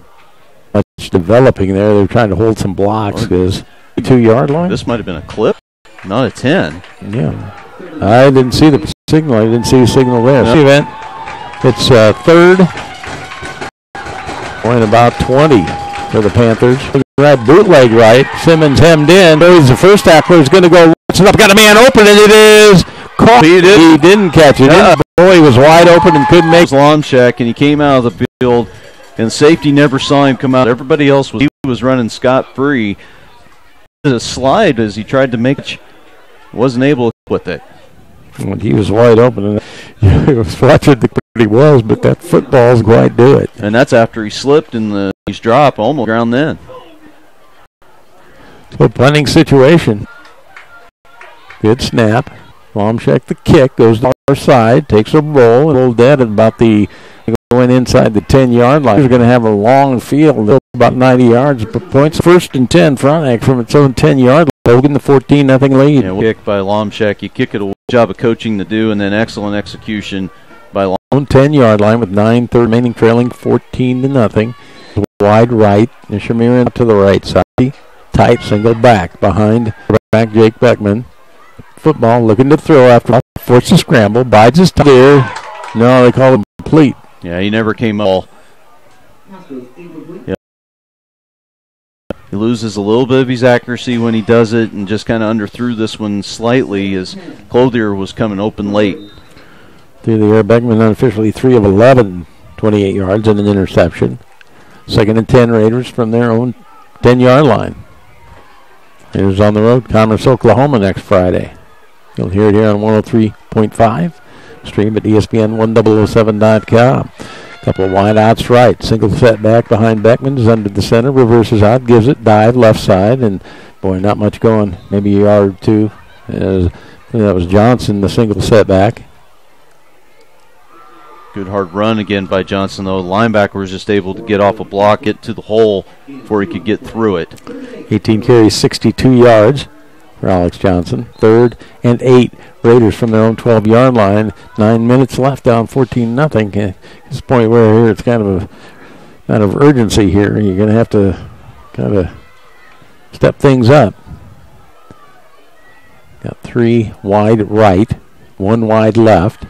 Much developing there. They're trying to hold some blocks because 2-yard line. This might have been a clip, not a 10. Yeah. I didn't see the signal. I didn't see the signal there. Yep. Event. It's 3rd. Point about 20 for the Panthers. Right bootleg right. Simmons hemmed in. He's the first tackler. He's going to go. Up. Got a man open, and it is caught. He didn't catch it. Yeah. Boy, he was wide open and couldn't make Lomchak, and he came out of the field, and safety never saw him come out. Everybody else was running scot-free. A slide as he tried to make it. Wasn't able to with it. When he was wide open, and he was watching the he was, but that football's going to do it. And that's after he slipped and he's dropped almost ground then. So punting situation. Good snap. Lomchak the kick goes to our side, takes a roll, a little dead at about the went inside the 10-yard line. They're going to have a long field, about 90 yards, but points. 1st and 10, Frontenac from its own 10-yard line. Colgan, the 14-0 lead. Yeah, kick by Lomchek. You kick it a job of coaching to do, and then excellent execution by Lomchek. Own 10-yard line with 9:30 remaining, trailing 14-0. Wide right, and Shamir to the right side. Tight single back behind back Jake Beckman. Football looking to throw after force a scramble. Bides his time there. No, they call it complete. Yeah, he never came up. Yeah. He loses a little bit of his accuracy when he does it, and just kind of underthrew this one slightly as Clothier was coming open late. Through the air, Beckman unofficially 3 of 11, 28 yards and an interception. 2nd and 10 Raiders from their own 10-yard line. Raiders on the road, Commerce, Oklahoma next Friday. You'll hear it here on 103.5. Stream at ESPN1007.com. Couple of wide outs right. Single setback behind Beckman is under the center. Reverses out, gives it, dive left side, and boy, not much going. Maybe a yard or two. That was Johnson, the single setback. Good hard run again by Johnson, though. The linebacker was just able to get off a block, get to the hole before he could get through it. 18 carries, 62 yards for Alex Johnson. 3rd and 8. Raiders from their own 12-yard line. 9 minutes left, down 14-0. At this point where here it's kind of a matter of urgency here. You're going to have to kind of step things up. Got 3 wide right, 1 wide left.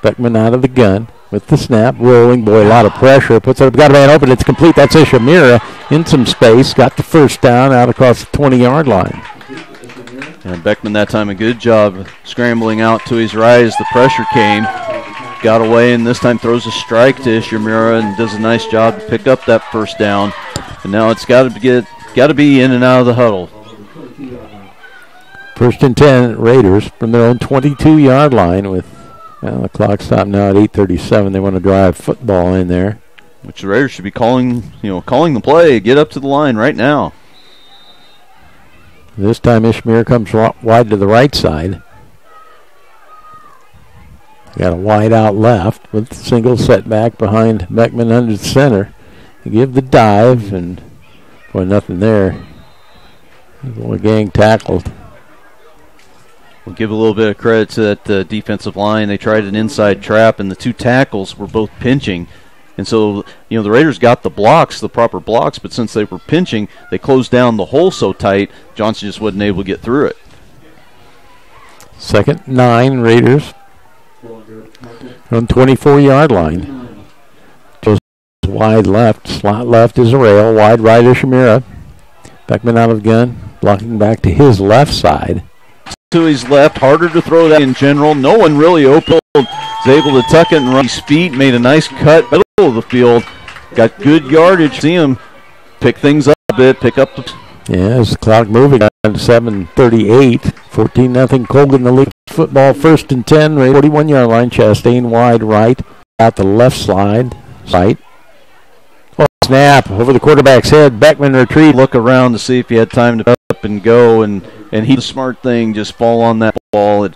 Beckman out of the gun with the snap, rolling. Boy, a lot of pressure. Puts it up, got a man open. It's complete. That's Ishamira in some space. Got the first down out across the 20-yard line. And Beckman that time a good job scrambling out to his right as the pressure came. Got away, and this time throws a strike to Ishamira and does a nice job to pick up that first down. And now it's got to be in and out of the huddle. 1st and 10 Raiders from their own 22-yard line with the clock stopped now at 8:37. They want to drive football in there, which the Raiders should be calling the play. Get up to the line right now. This time Ishmael comes wide to the right side. Got a wide out left with single setback behind Beckman under the center. They give the dive, and boy, nothing there. Boy, gang tackled. We'll give a little bit of credit to that defensive line. They tried an inside trap, and the 2 tackles were both pinching. And so, the Raiders got the proper blocks, but since they were pinching, they closed down the hole so tight, Johnson just wasn't able to get through it. 2nd 9 Raiders on 24-yard line. Goes wide left, slot left is a rail, wide right is Shamira. Beckman out of the gun, blocking back to his left side. To his left, harder to throw that in general. No one really open. Was able to tuck it and run his feet. Made a nice cut middle of the field. Got good yardage. See him pick things up a bit. Pick up the. Yeah, as the clock moving on 7:38. 14-0 Colgan the lead. Football 1st and 10. 41-yard line. Chastain wide right. Out the left slide. Right. Oh, snap over the quarterback's head. Beckman retreat. Look around to see if he had time to up and go, and he, the smart thing, just fall on that ball.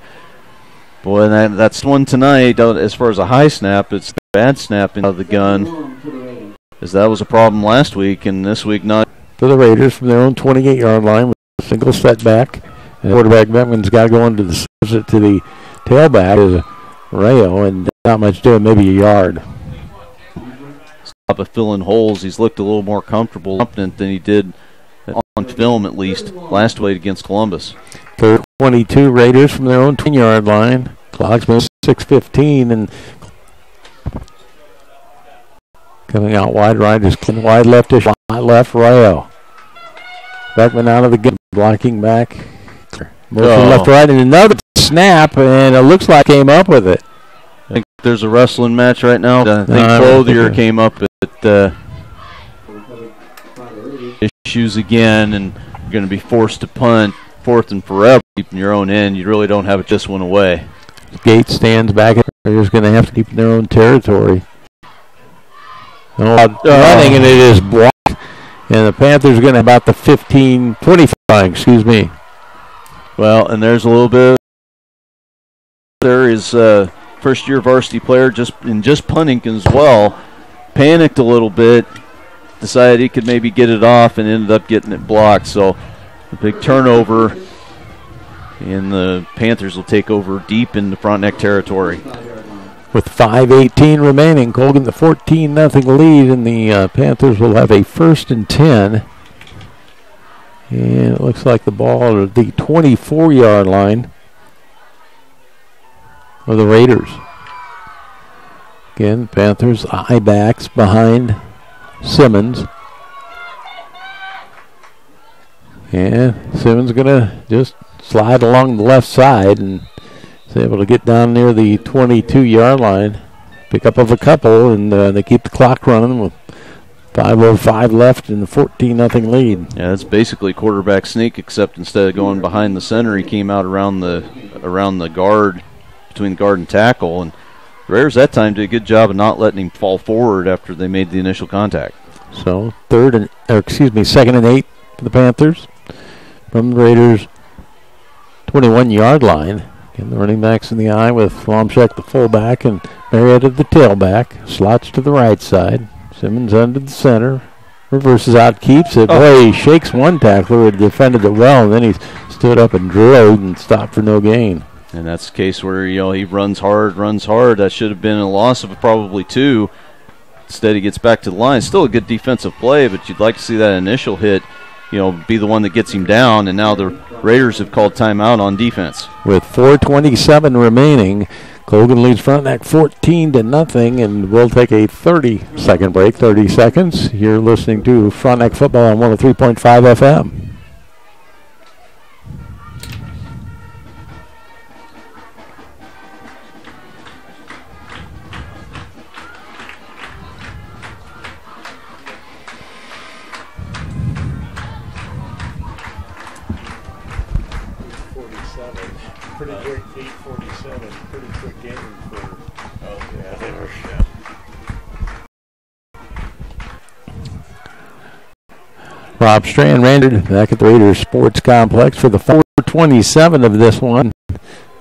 Boy, that's one tonight. As far as a high snap, it's a bad snap out of the gun, as that was a problem last week, and this week not. For the Raiders from their own 28-yard line with a single setback. And quarterback Beckman's got to go into the tailback as a rail, and not much doing, maybe a yard. Stop of filling holes. He's looked a little more confident than he did on film, at least last week against Columbus. 22 Raiders from their own 10-yard line. Clock's moving 6:15, and coming out wide right is wide leftish, wide left rail. Beckman out of the gun, blocking back. Motion left right, and another snap, and it looks like came up with it. I think there's a wrestling match right now. I think Clothier came up at issues again, and you're going to be forced to punt 4th and forever. Keeping your own end, you really don't have it just one away. Gate stands back. They're just going to have to keep in their own territory. Running, and it is blocked. And the Panthers are going to about the 25, excuse me. Well, and there's a little bit. There is first-year varsity player just punting as well. panicked a little bit, decided he could maybe get it off, and ended up getting it blocked. So a big turnover, and the Panthers will take over deep into Frontenac territory. With 5:18 remaining, Colgan the 14-0 lead, and the Panthers will have a 1st and 10. And it looks like the ball at the 24-yard line of the Raiders. Again, Panthers eye backs behind Simmons. And Simmons going to just slide along the left side and is able to get down near the 22-yard line, pick up of a couple, and they keep the clock running with 5:05 left in the 14-0 lead. Yeah, that's basically quarterback sneak, except instead of going behind the center, he came out around the guard, between the guard and tackle, and the Raiders that time did a good job of not letting him fall forward after they made the initial contact. So 2nd and 8 for the Panthers from the Raiders' 21-yard line. And the running backs in the eye with Flomchek the fullback and Marietta the tailback. Slots to the right side. Simmons under the center. Reverses out, keeps it. Boy, he shakes one tackler who defended it well, and then he stood up and drilled and stopped for no gain. And that's the case where, he runs hard. That should have been a loss of probably 2. Instead, he gets back to the line. Still a good defensive play, but you'd like to see that initial hit, be the one that gets him down. And now the Raiders have called timeout on defense. With 4:27 remaining, Colgan leads Frontenac 14-0, and we'll take a 30-second break, 30 seconds. You're listening to Frontenac Football on 103.5 FM. Pretty quick 8:47. Pretty quick game for. Oh yeah, they were. Rob Strand rendered back at the Raiders Sports Complex for the 4:27 of this one.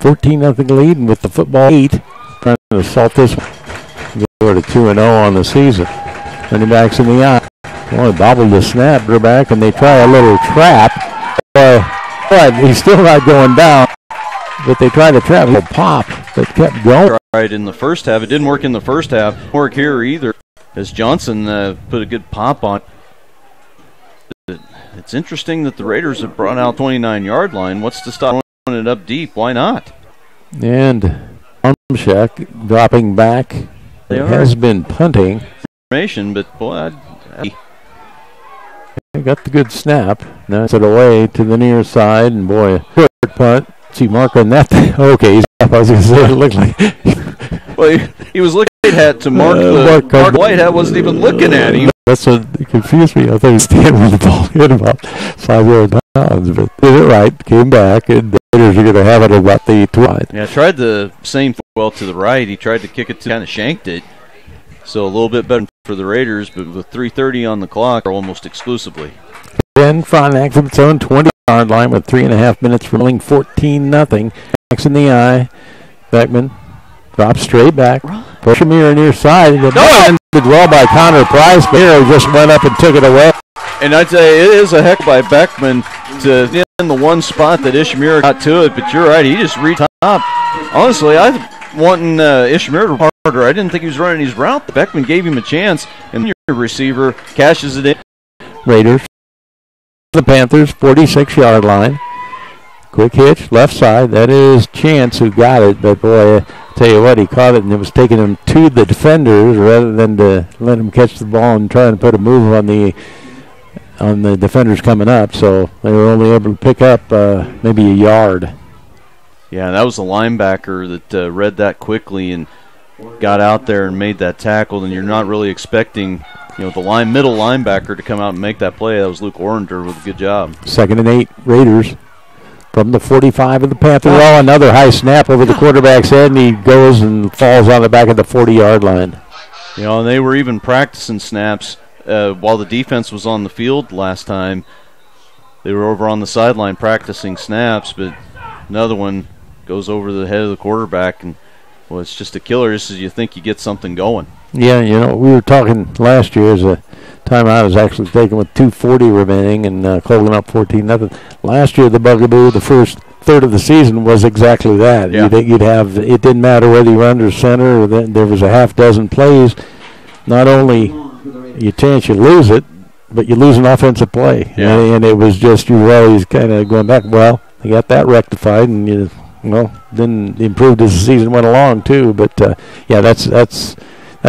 14-0 lead, and with the football 8, trying to assault this one. Go to 2-0 on the season. Running backs in the eye. Boy, bobbled the snap, drew back, and they try a little trap. But he's still not going down. But they tried to trap a pop that kept going. Right in the first half. It didn't work in the first half. Didn't work here either, as Johnson put a good pop on. It's interesting that the Raiders have brought out 29-yard line. What's to stop throwing it up deep? Why not? And Armshek dropping back. It has been punting. But boy, they got the good snap. Now it's it away to the near side, and boy, good punt. See Mark on that. Okay, he's up. I was going to say it looked like. Well, he was looking at to Mark. Mark Whitehead wasn't even looking at him. That's what confused me. I thought he was standing with the ball hit about 5 yards pounds, but did it right. Came back, and the Raiders are going to have it about the 12. Yeah, tried the same well to the right. He tried to kick it to, kind of shanked it. So a little bit better for the Raiders, but with 3:30 on the clock, almost exclusively. Then Frontenac from its own 20-yard line with 3.5 minutes remaining, 14-0. Backs in the eye. Beckman drops straight back. Push Shamir near side. And the well by Connor Price, but Hero just went up and took it away. And I'd say it is a heck by Beckman to in the one spot that Ishmael got to it, but you're right, he just reached top. Honestly, I wanting Ishmael to harder. I didn't think he was running his route. Beckman gave him a chance, and your receiver cashes it in. Raiders. The Panthers, 46-yard line. Quick hitch, left side. That is Chance who got it, but boy, I tell you what, he caught it, and it was taking him to the defenders rather than to let him catch the ball and try and put a move on the defenders coming up. So they were only able to pick up maybe a yard. Yeah, that was the linebacker that read that quickly and got out there and made that tackle. And you're not really expecting, the middle linebacker to come out and make that play. That was Luke Oranger with a good job. 2nd and 8, Raiders. From the 45 of the Panthers. Oh, another high snap over the quarterback's head, and he goes and falls on the back of the 40-yard line. And they were even practicing snaps while the defense was on the field last time. They were over on the sideline practicing snaps, but another one goes over the head of the quarterback, and Well, it's just a killer. Just as you think you get something going. Yeah, we were talking last year as a timeout was actually taken with 2:40 remaining and Colgan up 14-0. Last year, the bugaboo, the first third of the season, was exactly that. Yeah. You'd have, it didn't matter whether you were under center or there was a half dozen plays. Not only you chance you lose it, but you lose an offensive play. Yeah. And it was just, you were always kind of going back, well, they got that rectified, and then improved as the season went along too. But yeah, that's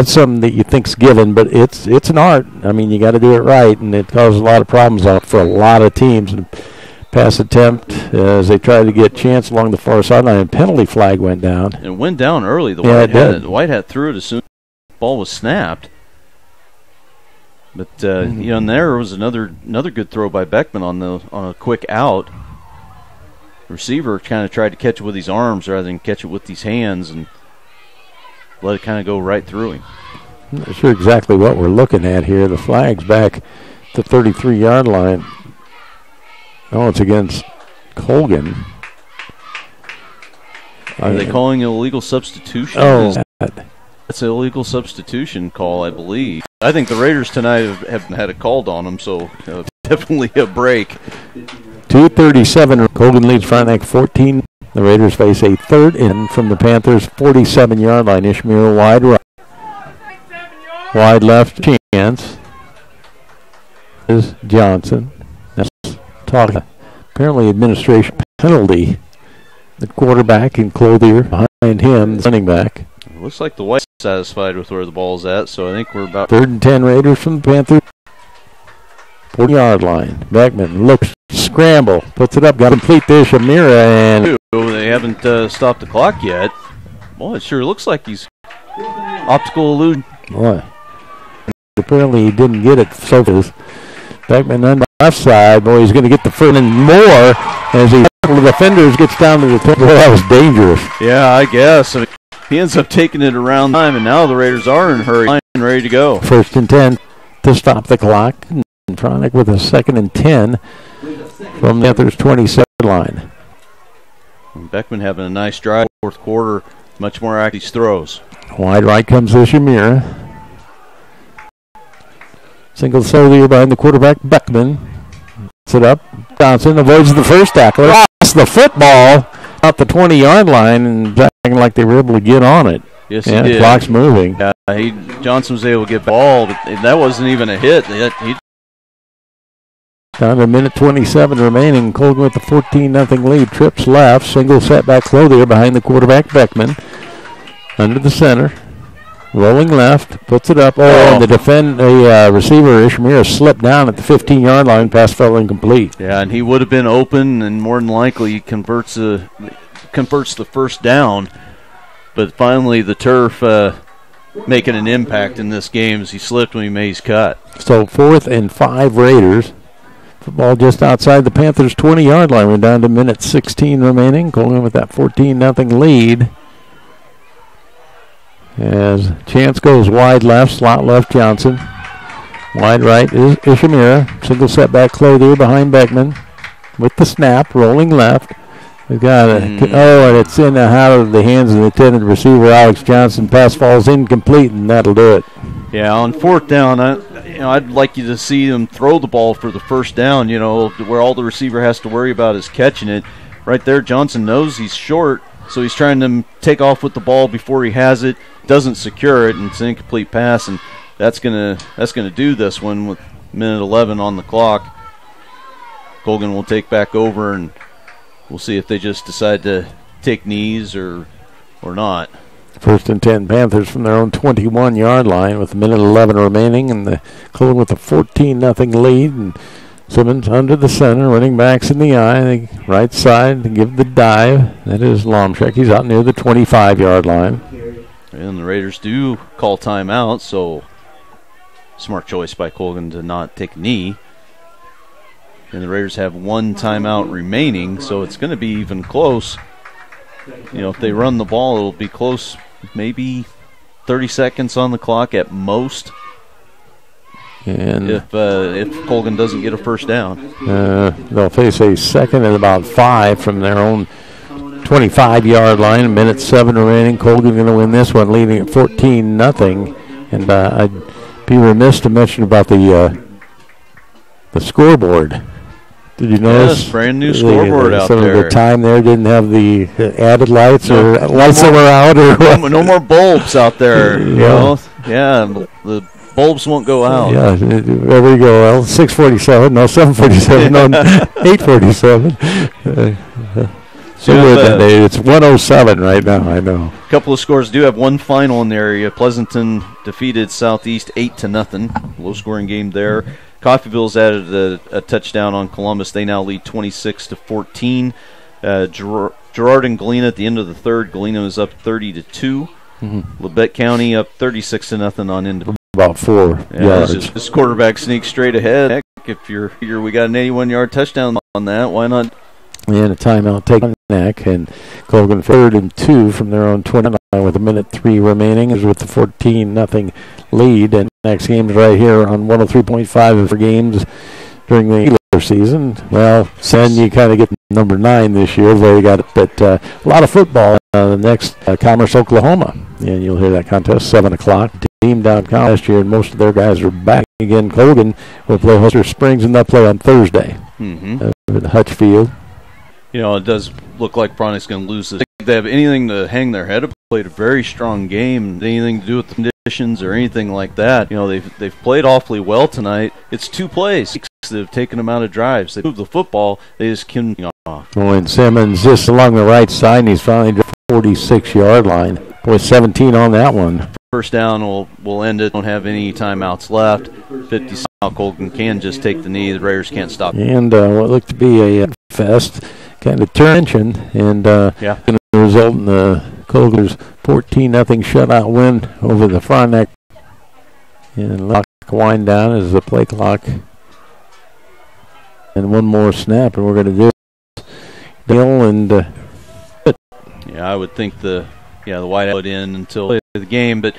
something that you think's given, but it's an art. I mean, you got to do it right, and it causes a lot of problems for a lot of teams. And pass attempt as they tried to get chance along the far sideline, and penalty flag went down. It went down early. The White Hat threw it as soon as the ball was snapped. But and there was another good throw by Beckman on a quick out. The receiver kind of tried to catch it with his arms rather than catch it with his hands, and let it kind of go right through him. I'm not sure exactly what we're looking at here. The flag's back to 33-yard line. Oh, it's against Colgan. Are they calling it illegal substitution? Oh, that's an illegal substitution call, I believe. I think the Raiders tonight have had it called on them, so definitely a break. 2:37. Colgan leads Frontenac 14. The Raiders face a third in from the Panthers' 47-yard line. Ishmael wide right. Wide left chance is Johnson. That's talking. Apparently administration penalty. The quarterback and Clothier behind him, the running back. It looks like the White's satisfied with where the ball's at, so I think we're about 3rd and 10 Raiders from the Panthers. 40-yard line. Beckman looks, scramble, puts it up, got to complete this. Shamira, and they haven't stopped the clock yet. Boy, it sure looks like he's optical illusion. Boy, apparently he didn't get it. So Beckman on the left side. Boy, he's going to get the front and more as he the defenders gets down to the 10. Boy, that was dangerous. Yeah, I guess. I mean, he ends up taking it around time, and now the Raiders are in a hurry and ready to go. 1st and 10 to stop the clock. Frontenac with a 2nd and 10 from the Panthers' 27 line. Beckman having a nice drive. 4th quarter, much more active throws. Wide right comes the Shamira. Single solo behind the quarterback, Beckman. Puts it up. Johnson avoids the first tackler. Lost the football up the 20-yard line, and acting like they were able to get on it. Yes, yeah, he did. Clock's moving. Johnson was able to get the ball, but that wasn't even a hit. Down to a minute 27 remaining. Colgan with the 14-0 lead. Trips left. Single setback Clothier behind the quarterback, Beckman. Under the center. Rolling left. Puts it up. And the receiver, Ishmael, slipped down at the 15-yard line. Pass fell incomplete. Yeah, and he would have been open, and more than likely converts the first down. But finally the turf making an impact in this game as he slipped when he made his cut. So 4th and 5 Raiders. Football just outside the Panthers' 20-yard line. We're down to minute 16 remaining. Colgan with that 14-0 lead. As chance goes wide left, slot left Johnson. Wide right is Ishamira. Single setback Clothier behind Beckman. With the snap, rolling left. We've got and it's in out of the hands of the intended receiver, Alex Johnson. Pass falls incomplete, and that'll do it. Yeah, on 4th down, I'd like you to see them throw the ball for the first down, where all the receiver has to worry about is catching it. Right there, Johnson knows he's short, so he's trying to take off with the ball before he has it, doesn't secure it, and it's an incomplete pass, and that's gonna do this one with minute 11 on the clock. Colgan will take back over, and we'll see if they just decide to take knees or not. 1st and 10 Panthers from their own 21-yard line with a minute 11 remaining, and the Colgan with a 14-0 lead. And Simmons under the center, running backs in the eye. The right side to give the dive. That is Lomchek. He's out near the 25-yard line. And the Raiders do call timeout, so smart choice by Colgan to not take a knee. And the Raiders have 1 timeout remaining, so it's going to be even close. If they run the ball, it'll be close, maybe 30 seconds on the clock at most. And if Colgan doesn't get a first down, they'll face a 2nd and about 5 from their own 25-yard line. A minute 7 remaining. Colgan going to win this one, leading at 14-0. And I'd be remiss to mention about the scoreboard. Did you notice? Yes, brand new scoreboard out some there. Some of the time there didn't have the added lights or lights that were out. Or no more bulbs out there. You know? Yeah, the bulbs won't go out. Yeah, there we go. Well, 6:47, no 7:47, no 8:47. So it's 107 right now, I know. A couple of scores do have one final in the area. Pleasanton defeated Southeast 8-0. Low-scoring game there. Coffeyville's added a touchdown on Columbus. They now lead 26-14. Girard and Galena at the end of the third. Galena is up 30-2. Labette County up 36-0 on end. About 4 yards. This quarterback sneaks straight ahead. Heck, if you're here, we got an 81-yard touchdown on that. Why not? And a timeout taken Frontenac, and Colgan 3rd and 2 from their own 29 with a minute 3 remaining is with the 14-0 lead. And next game's right here on 103.5 for games during the regular season. Well, then you kind of get number 9 this year. They've already got it, but a lot of football. The next Commerce, Oklahoma, and you'll hear that contest 7 o'clock. Team.com last year, and most of their guys are back again. Colgan will play Hoster Springs, and they'll play on Thursday at Hutch Field. You know, it does look like Frontenac's going to lose this. If they have anything to hang their head up, played a very strong game. Anything to do with the conditions or anything like that. You know, they've played awfully well tonight. It's 2 plays that have taken them out of drives. They move the football. They just can off. Oh, and Simmons just along the right side, and he's finally the 46-yard line. Boy, 17 on that one. First down will end it. Don't have any timeouts left. 50 now. Colgan can just take the knee. The Raiders can't stop. And what looked to be a fest kind of tension, and going to result in the Colgan's 14-0 shutout win over the Frontenac. And lock wind down as the play clock. And one more snap, and we're going to do Dale and I would think the wideout in until the game, but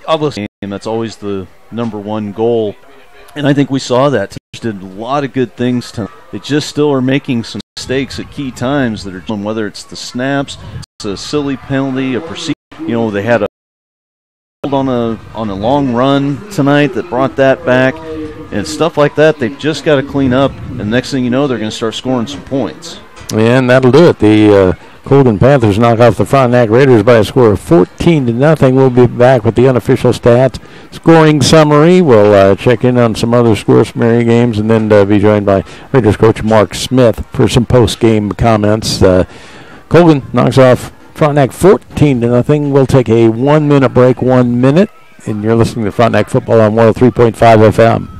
obviously that's always the number one goal, and I think we saw that. Teams did a lot of good things tonight. They just still are making some mistakes at key times that are, whether it's the snaps, it's a silly penalty, a procedure. They had a on a long run tonight that brought that back, and stuff like that. They've just got to clean up, and next thing you know, they're going to start scoring some points. And that'll do it. The Colgan Panthers knock off the Frontenac Raiders by a score of 14-0. We'll be back with the unofficial stats, scoring summary. We'll check in on some other scores from area games, and then be joined by Raiders coach Mark Smith for some post-game comments. Colgan knocks off Frontenac 14-0. We'll take a 1-minute break, 1 minute, and you're listening to Frontenac Football on 103.5 FM.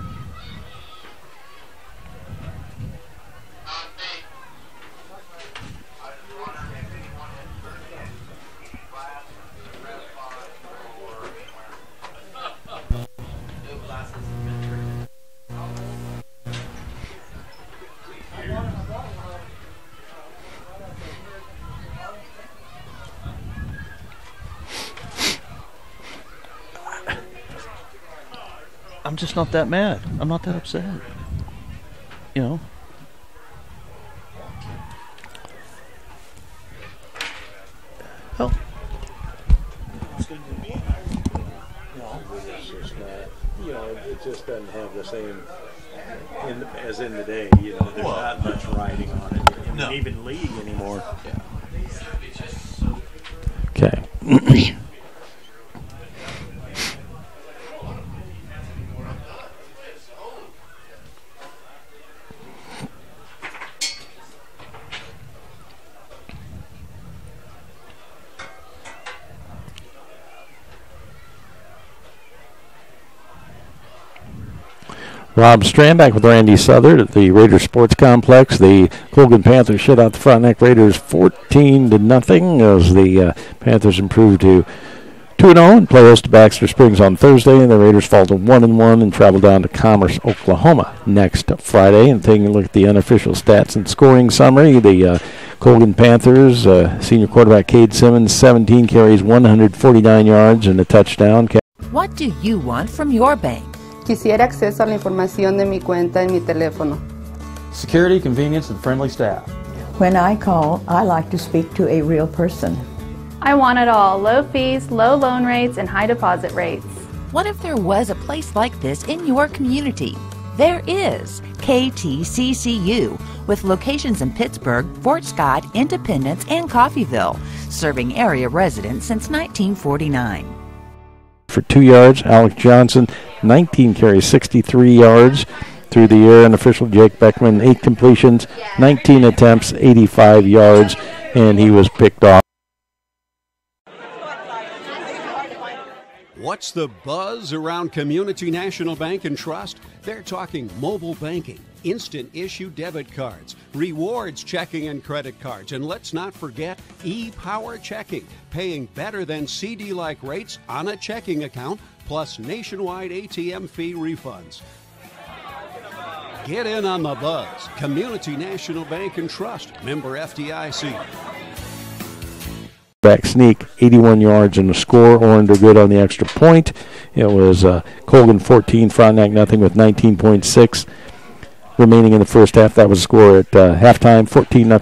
I'm just not that mad. I'm not that upset. Hell. It just doesn't have the same as in the day. There's not much riding on it in an even league anymore. Okay. Rob Strand back with Randy Southard at the Raiders Sports Complex. The Colgan Panthers shut out the Frontenac Raiders 14-0 as the Panthers improved to 2-0 and play host to Baxter Springs on Thursday, and the Raiders fall to 1-1 and travel down to Commerce, Oklahoma next Friday. And taking a look at the unofficial stats and scoring summary, the Colgan Panthers, senior quarterback Cade Simmons, 17 carries, 149 yards, and a touchdown. What do you want from your bank? Quisiera acceso a la información de mi cuenta en mi teléfono. Security, convenience, and friendly staff. When I call, I like to speak to a real person. I want it all: low fees, low loan rates, and high deposit rates. What if there was a place like this in your community? There is KTCCU, with locations in Pittsburgh, Fort Scott, Independence, and Coffeyville, serving area residents since 1949. For 2 yards, Alex Johnson, 19 carries, 63 yards through the air. And official Jake Beckman, 8 completions, 19 attempts, 85 yards, and he was picked off. What's the buzz around Community National Bank and Trust? They're talking mobile banking, instant issue debit cards, rewards checking and credit cards, and let's not forget e-power checking, paying better than CD-like rates on a checking account, plus nationwide ATM fee refunds. Get in on the buzz. Community National Bank and Trust, member FDIC. Back sneak, 81 yards in the score. Orander good on the extra point. It was Colgan 14, Frontenac nothing with 19.6 remaining in the first half. That was the score at halftime, 14-0